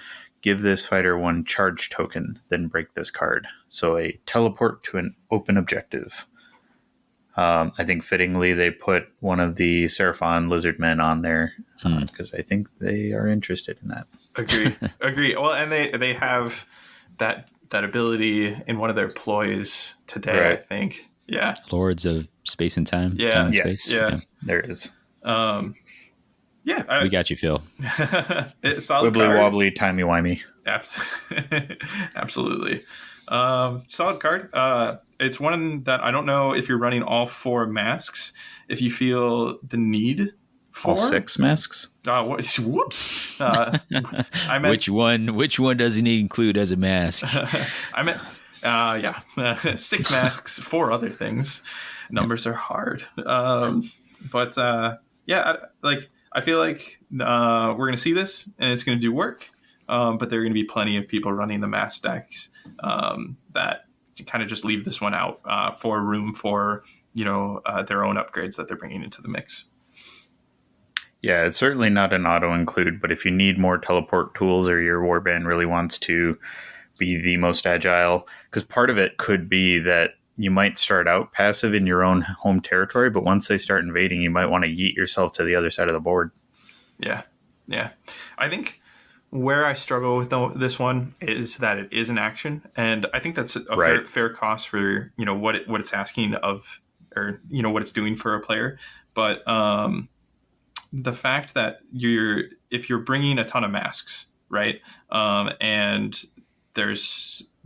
Give this fighter 1 charge token, then break this card. So a teleport to an open objective. I think fittingly they put one of the Seraphon Lizardmen on there because I think they are interested in that. Agree. Well, and they have that ability in one of their ploys today, right. I think. Yeah. Lords of Space and Time. Yeah. Time and yes. Space. Yeah. There it is. Yeah. We got you, Phil. It's solid Wibbly card. wobbly, timey-wimey. Absolutely. Solid card. It's one that I don't know if you're running all 4 masks. If you feel the need for all 6 masks. Whoops. I meant which one does he include as a mask? I meant 6 masks, 4 other things. Numbers are hard. But I feel like we're going to see this and it's going to do work. But there are going to be plenty of people running the mask decks that kind of just leave this one out for room for their own upgrades that they're bringing into the mix. Yeah, it's certainly not an auto include, but if you need more teleport tools or your warband really wants to be the most agile, because part of it could be that you might start out passive in your own home territory, but once they start invading, you might want to yeet yourself to the other side of the board. Yeah. I think where I struggle with this one is that it is an action, and I think that's a fair cost for what it's asking of, or what it's doing for a player. But the fact that if you're bringing a ton of masks, right, and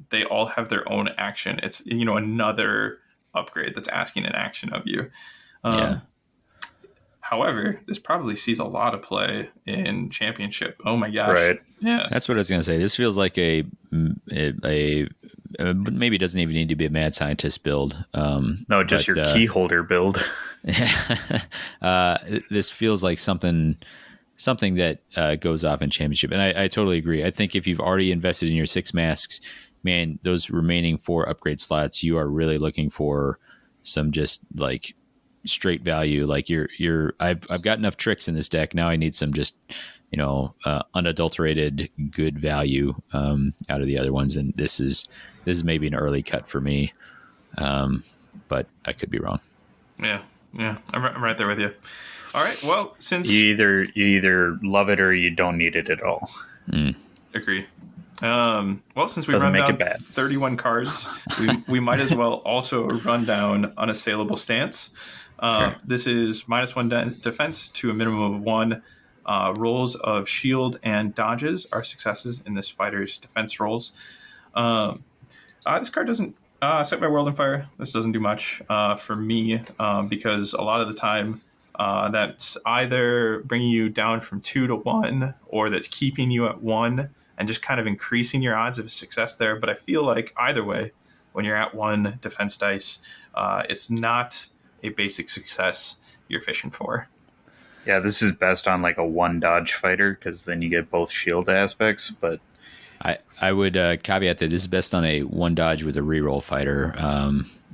they all have their own action, it's another upgrade that's asking an action of you. However, this probably sees a lot of play in Championship. Oh my gosh. Right. Yeah. That's what I was going to say. This feels like a maybe it doesn't even need to be a mad scientist build. No, just your key holder build. This feels like something that goes off in Championship. And I totally agree. I think if you've already invested in your 6 masks, man, those remaining 4 upgrade slots, you are really looking for some just like straight value. Like I've got enough tricks in this deck. Now I need some just, unadulterated good value out of the other ones. And this is maybe an early cut for me. But I could be wrong. Yeah. I'm right there with you. All right. Well, since you either love it or you don't need it at all. Agree. Well, since we run down 31 cards, we might as well also run down Unassailable Stance. Sure. This is -1 defense to a minimum of 1. Rolls of shield and dodges are successes in this fighter's defense rolls. This card doesn't set my world on fire. This doesn't do much for me because a lot of the time that's either bringing you down from 2 to 1 or that's keeping you at 1 and just kind of increasing your odds of success there. But I feel like either way, when you're at 1 defense dice, it's not a basic success you're fishing for. Yeah, this is best on like a 1 dodge fighter because then you get both shield aspects. But I would caveat that this is best on a 1 dodge with a reroll fighter,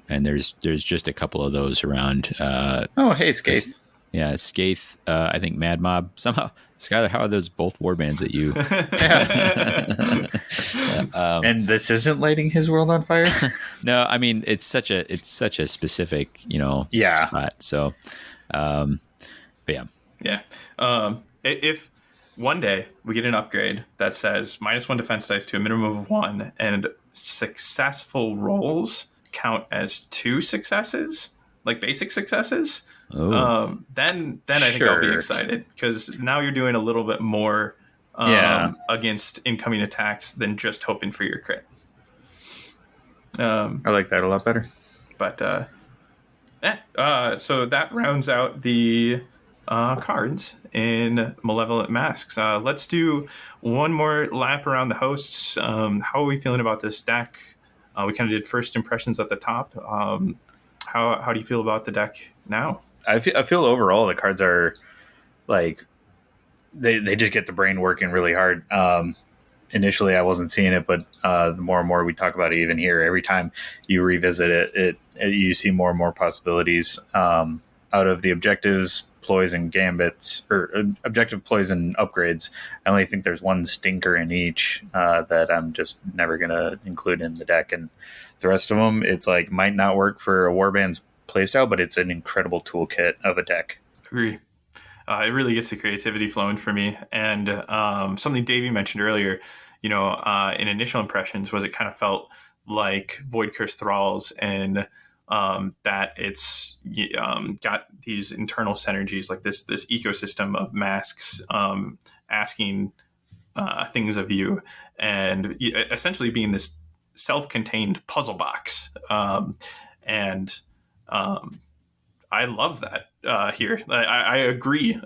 and there's just a couple of those around. Hey, Skaith. Yeah, Skaith. I think Mad Mob. Somehow, Skylar, how are those both warbands at you? And this isn't lighting his world on fire? No, I mean it's such a specific spot. So, but yeah. Yeah. If one day we get an upgrade that says -1 defense dice to a minimum of 1 and successful rolls count as 2 successes, like basic successes, then I think I'll be excited because now you're doing a little bit more against incoming attacks than just hoping for your crit. I like that a lot better. But so that rounds out the cards in Malevolent Masks. Let's do one more lap around the hosts. How are we feeling about this deck? We kind of did first impressions at the top. How do you feel about the deck now? I feel overall the cards are like they just get the brain working really hard. Initially, I wasn't seeing it, but the more and more we talk about it, even here, every time you revisit you see more and more possibilities out of the objectives, ploys, and gambits, or objective ploys and upgrades. I only think there's one stinker in each that I'm just never going to include in the deck. And the rest of them, it's like might not work for a Warband's playstyle, but it's an incredible toolkit of a deck. Agree. It really gets the creativity flowing for me. And something Davey mentioned earlier, in initial impressions, was it kind of felt like Void Curse Thralls, and that it's got these internal synergies, like this ecosystem of masks asking things of you, and essentially being this self-contained puzzle box. And I love that here. I agree.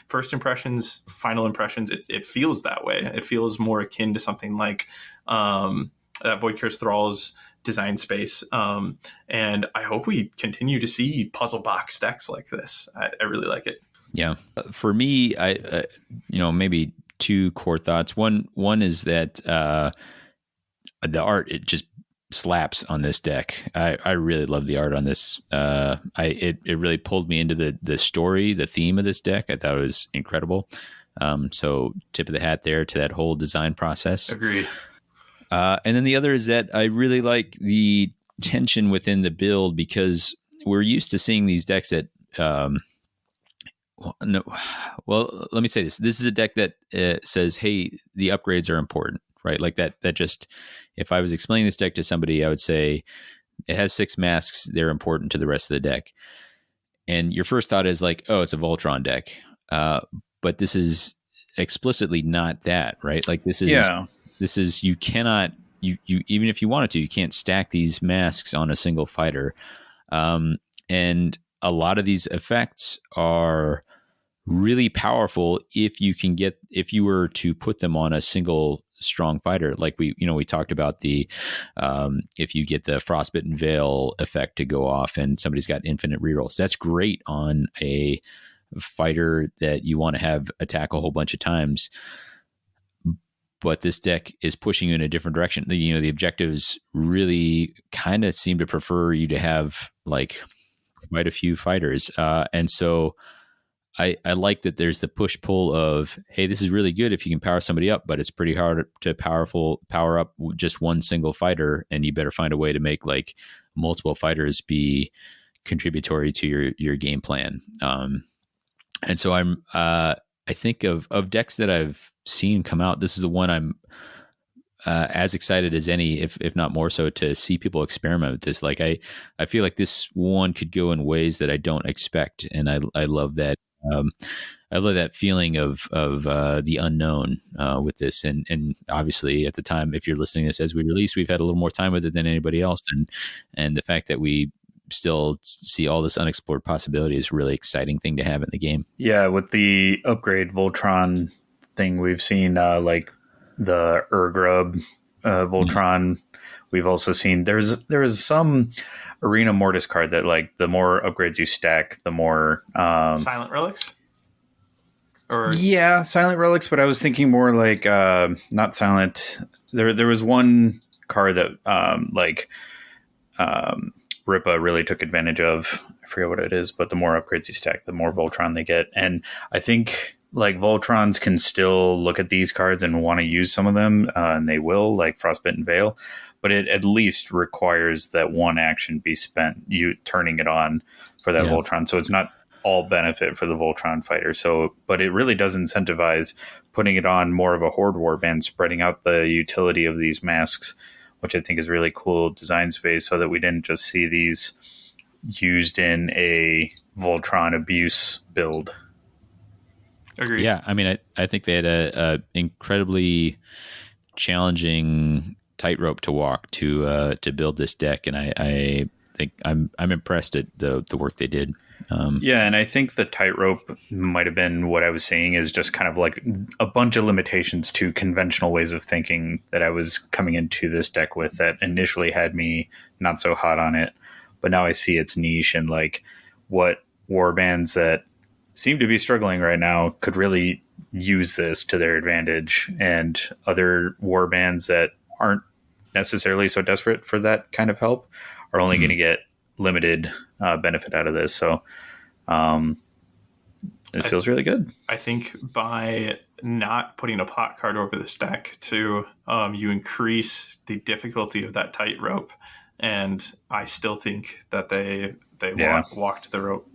First impressions, final impressions, it feels that way. It feels more akin to something like that Void Curse Thrall's design space. And I hope we continue to see puzzle box decks like this. I really like it. Yeah. For me, I maybe two core thoughts. One is that the art, it just slaps on this deck. I really love the art on this. It really pulled me into the story, the theme of this deck. I thought it was incredible. So tip of the hat there to that whole design process. Agreed. And then the other is that I really like the tension within the build, because we're used to seeing these decks that let me say this. This is a deck that says, hey, the upgrades are important, right? Like that just, if I was explaining this deck to somebody, I would say it has 6 masks. They're important to the rest of the deck. And your first thought is like, oh, it's a Voltron deck. But this is explicitly not that, right? Like this is, you cannot, you even if you wanted to, you can't stack these masks on a single fighter. And a lot of these effects are really powerful if you were to put them on a single strong fighter. Like we talked about the if you get the Frostbitten Veil effect to go off and somebody's got infinite rerolls, that's great on a fighter that you want to have attack a whole bunch of times. But this deck is pushing you in a different direction. The objectives really kind of seem to prefer you to have like quite a few fighters. And so I like that there's the push-pull of, hey, this is really good if you can power somebody up, but it's pretty hard to power up just one single fighter, and you better find a way to make like multiple fighters be contributory to your game plan. And so I think of decks that I've seen come out, this is the one I'm as excited as any, if not more so, to see people experiment with this. Like I feel like this one could go in ways that I don't expect, and I love that. I love that feeling of the unknown with this, and obviously at the time, if you're listening to this as we release, we've had a little more time with it than anybody else, and the fact that we still see all this unexplored possibility is a really exciting thing to have in the game. Yeah, with the upgrade Voltron thing, we've seen like the Urgrub Voltron. We've also seen there is some Arena Mortis card that, like, the more upgrades you stack, the more Silent Relics? Or yeah, Silent Relics, but I was thinking more like not Silent. There was one card that Ripa really took advantage of. I forget what it is, but the more upgrades you stack, the more Voltron they get. And I think like Voltrons can still look at these cards and want to use some of them, and they will, like Frostbitten Veil, but it at least requires that one action be spent, you turning it on for that Voltron. So it's not all benefit for the Voltron fighter. So, but it really does incentivize putting it on more of a Horde Warband, spreading out the utility of these masks, which I think is really cool design space, so that we didn't just see these used in a Voltron abuse build. Agreed. Yeah, I mean, I think they had a incredibly challenging tightrope to walk to build this deck, and I think I'm impressed at the work they did. Yeah, and I think the tightrope might have been what I was saying is just kind of like a bunch of limitations to conventional ways of thinking that I was coming into this deck with that initially had me not so hot on it. But now I see its niche and like what warbands that seem to be struggling right now could really use this to their advantage, and other war bands that aren't necessarily so desperate for that kind of help are only going to get limited benefit out of this. So it feels really good. I think by not putting a pot card over this deck too, you increase the difficulty of that tightrope, and I still think that they walked the rope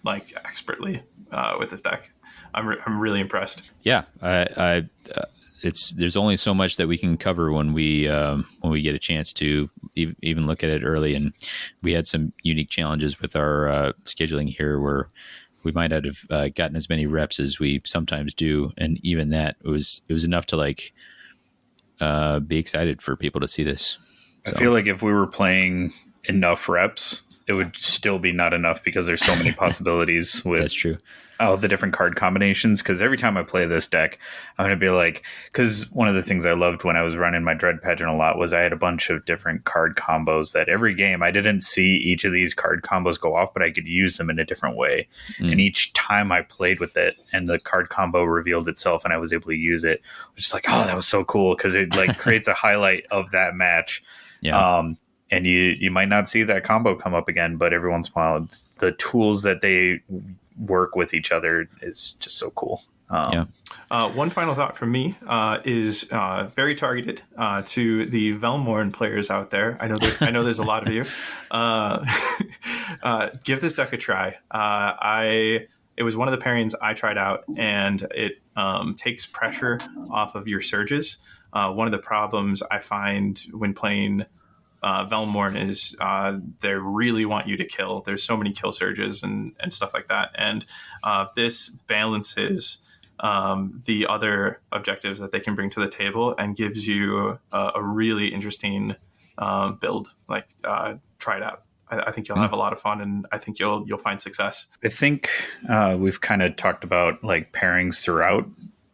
like expertly with this deck. I'm really impressed. Yeah, there's only so much that we can cover when we get a chance to even look at it early, and we had some unique challenges with our scheduling here where we might not have gotten as many reps as we sometimes do, and even that it was enough to like be excited for people to see this. So. I feel like if we were playing enough reps, it would still be not enough because there's so many possibilities with that's true. All the different card combinations. Because every time I play this deck, I'm going to be like, because one of the things I loved when I was running my Dread Pageant a lot was I had a bunch of different card combos that every game I didn't see each of these card combos go off, but I could use them in a different way. And each time I played with it and the card combo revealed itself and I was able to use it, I was just like, oh, that was so cool, because it like creates a highlight of that match. Yeah. And you might not see that combo come up again, but every once in a while, the tools that they work with each other is just so cool. One final thought from me is very targeted to the Velmorn players out there. I know there's a lot of you. Give this deck a try. It was one of the pairings I tried out, and it takes pressure off of your surges. One of the problems I find when playing Velmorn is they really want you to kill. There's so many kill surges and stuff like that, and this balances the other objectives that they can bring to the table and gives you a really interesting build. Like try it out. I think you'll have a lot of fun, and I think you'll find success. I think we've kind of talked about like pairings throughout,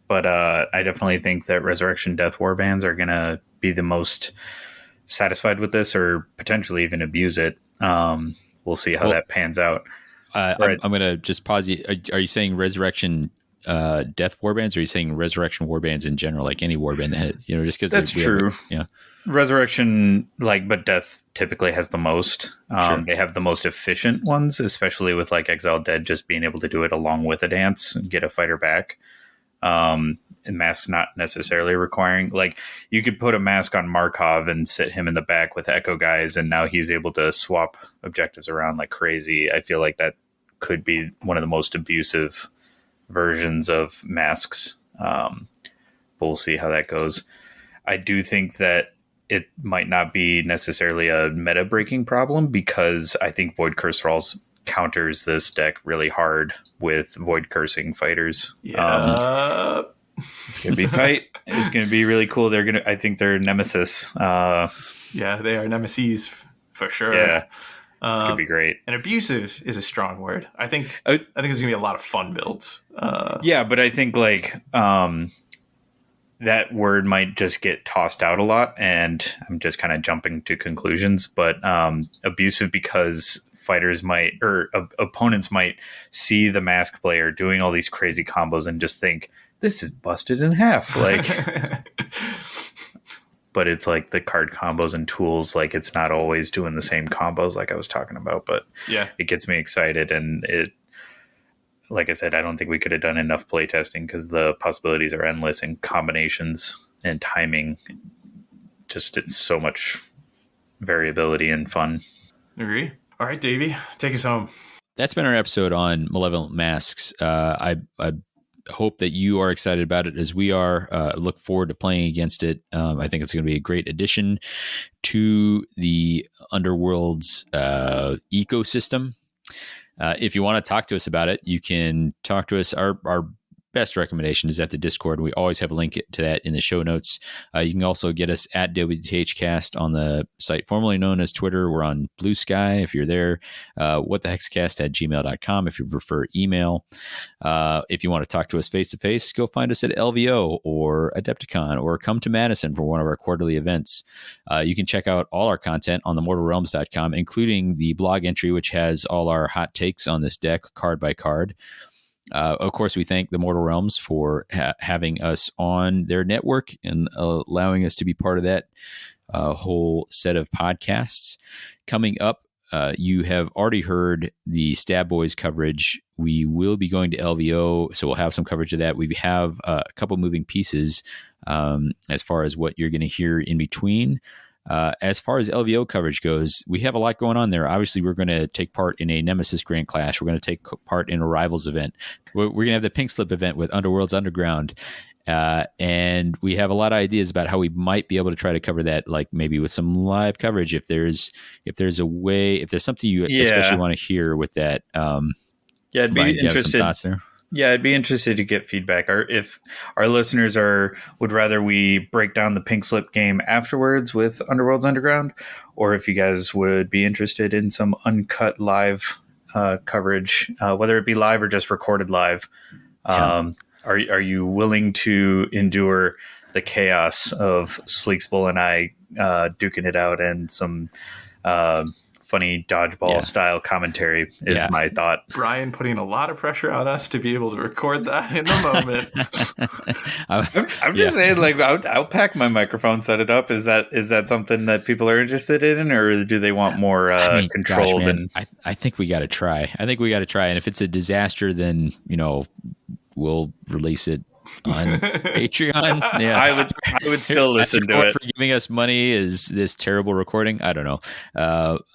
but I definitely think that Resurrection Death Warbands are going to be the most satisfied with this, or potentially even abuse it. We'll see how that pans out. I'm going to just pause you. Are you saying Resurrection Death Warbands, or are you saying Resurrection Warbands in general, like any warband that just because that's true? Resurrection, but Death typically has the most. Sure. They have the most efficient ones, especially with like Exiled Dead just being able to do it along with a dance and get a fighter back. And Mask's not necessarily requiring, like, you could put a Mask on Markov and sit him in the back with Echo guys, and now he's able to swap objectives around like crazy. I feel like that could be one of the most abusive versions of Masks. But we'll see how that goes. I do think that it might not be necessarily a meta breaking problem, because I think Void Curse Thralls counters this deck really hard with Void Cursing fighters. Yeah. It's going to be tight. It's going to be really cool. I think they're Nemesis. Yeah, they are Nemesis for sure. Yeah. It's going to be great. And abusive is a strong word. I think there's going to be a lot of fun builds. Yeah, but I think that word might just get tossed out a lot, and I'm just kind of jumping to conclusions. But abusive because opponents might see the Mask player doing all these crazy combos and just think, this is busted in half. But it's like the card combos and tools, like it's not always doing the same combos like I was talking about, but yeah, it gets me excited. And it, like I said, I don't think we could have done enough play testing because the possibilities are endless, and combinations and timing. Just, it's so much variability and fun. Agree. All right, Davey, take us home. That's been our episode on Malevolent Masks. I hope that you are excited about it as we are. Look forward to playing against it. I think it's going to be a great addition to the Underworld's ecosystem. If you want to talk to us about it, you can talk to us. Our best recommendation is at the Discord. We always have a link to that in the show notes. You can also get us at WTHcast on the site formerly known as Twitter. We're on Blue Sky if you're there. whatthehexcast@gmail.com if you prefer email. If you want to talk to us face-to-face, go find us at LVO or Adepticon, or come to Madison for one of our quarterly events. You can check out all our content on themortalrealms.com, including the blog entry, which has all our hot takes on this deck, card by card. Of course, we thank the Mortal Realms for having us on their network and allowing us to be part of that whole set of podcasts. Coming up, you have already heard the Stab Boys coverage. We will be going to LVO, so we'll have some coverage of that. We have a couple moving pieces as far as what you're going to hear in between. As far as LVO coverage goes, we have a lot going on there. Obviously, we're going to take part in a Nemesis Grand Clash. We're going to take part in a Rivals event. We're going to have the Pink Slip event with Underworlds Underground. And we have a lot of ideas about how we might be able to try to cover that, like maybe with some live coverage. If there's a way, if there's something you especially want to hear with that. I'd be interested. Yeah, I'd be interested to get feedback. Or if our listeners would rather we break down the Pink Slip game afterwards with Underworlds Underground, or if you guys would be interested in some uncut live coverage, whether it be live or just recorded live. Are you willing to endure the chaos of Sleeksbull and I duking it out and some funny dodgeball style commentary is my thought. Brian putting a lot of pressure on us to be able to record that in the moment. I'm just saying, like, I'll pack my microphone, set it up. Is that something that people are interested in, or do they want more controlled? Gosh, man, I think we got to try. And if it's a disaster, then we'll release it on Patreon. Yeah, I would still listen to it. For giving us money is this terrible recording. I don't know.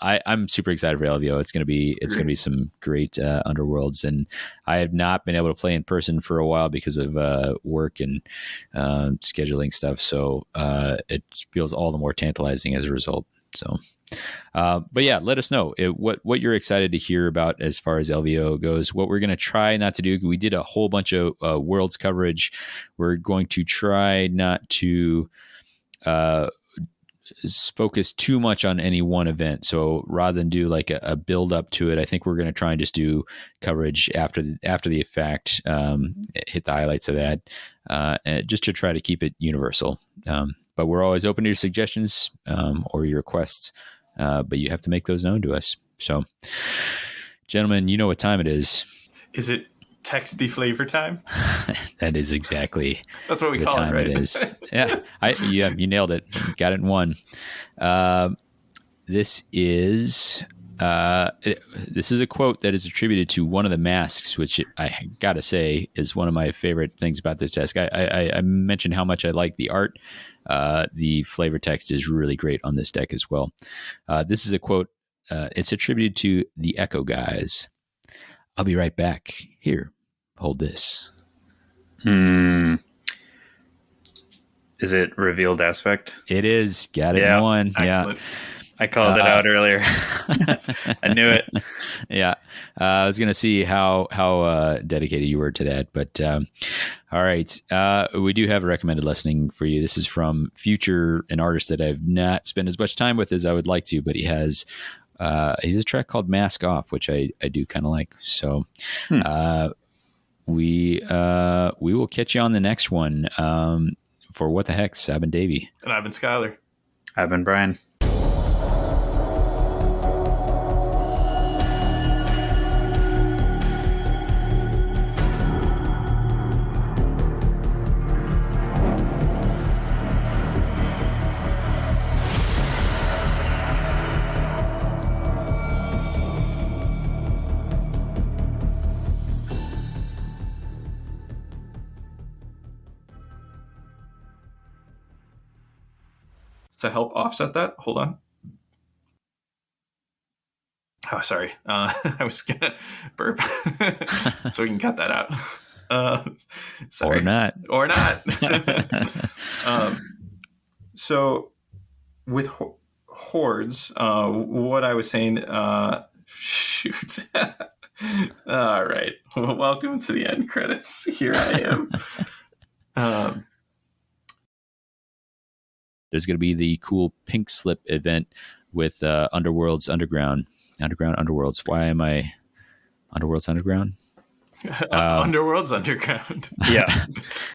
I'm super excited for LVO. It's gonna be some great Underworlds, and I have not been able to play in person for a while because of work and scheduling stuff. So it feels all the more tantalizing as a result. So. But yeah, let us know what you're excited to hear about as far as LVO goes. What we're going to try not to do, we did a whole bunch of worlds coverage. We're going to try not to focus too much on any one event. So rather than do like a build up to it, I think we're going to try and just do coverage after the fact, hit the highlights of that, just to try to keep it universal. But we're always open to your suggestions or your requests. But you have to make those known to us. So, gentlemen, you know what time it is. Is it texty flavor time? That is exactly. That's what we call it, right? It is. Yeah, you nailed it. You got it in one. This is a quote that is attributed to one of the masks, which I gotta say is one of my favorite things about this desk. I mentioned how much I like the art. The flavor text is really great on this deck as well. This is a quote. It's attributed to the Echo guys. I'll be right back. Here, hold this. Is it revealed aspect? It is. Got it in one. Excellent. Yeah. I called it out earlier. I knew it. Yeah. I was going to see how dedicated you were to that. But all right. We do have a recommended listening for you. This is from Future, an artist that I've not spent as much time with as I would like to, but he has a track called Mask Off, which I do kind of like. So we will catch you on the next one. For What the Hex, I've been Davey. And I've been Skylar. I've been Brian. To help offset that, hold on. Oh, sorry. I was gonna burp, so we can cut that out. Sorry. Or not. So with hordes, what I was saying. Shoot. All right. Well, welcome to the end credits. Here I am. There's going to be the cool Pink Slip event with Underworlds Underground. Underworlds. Why am I Underworlds Underground? Underworlds Underground. Yeah.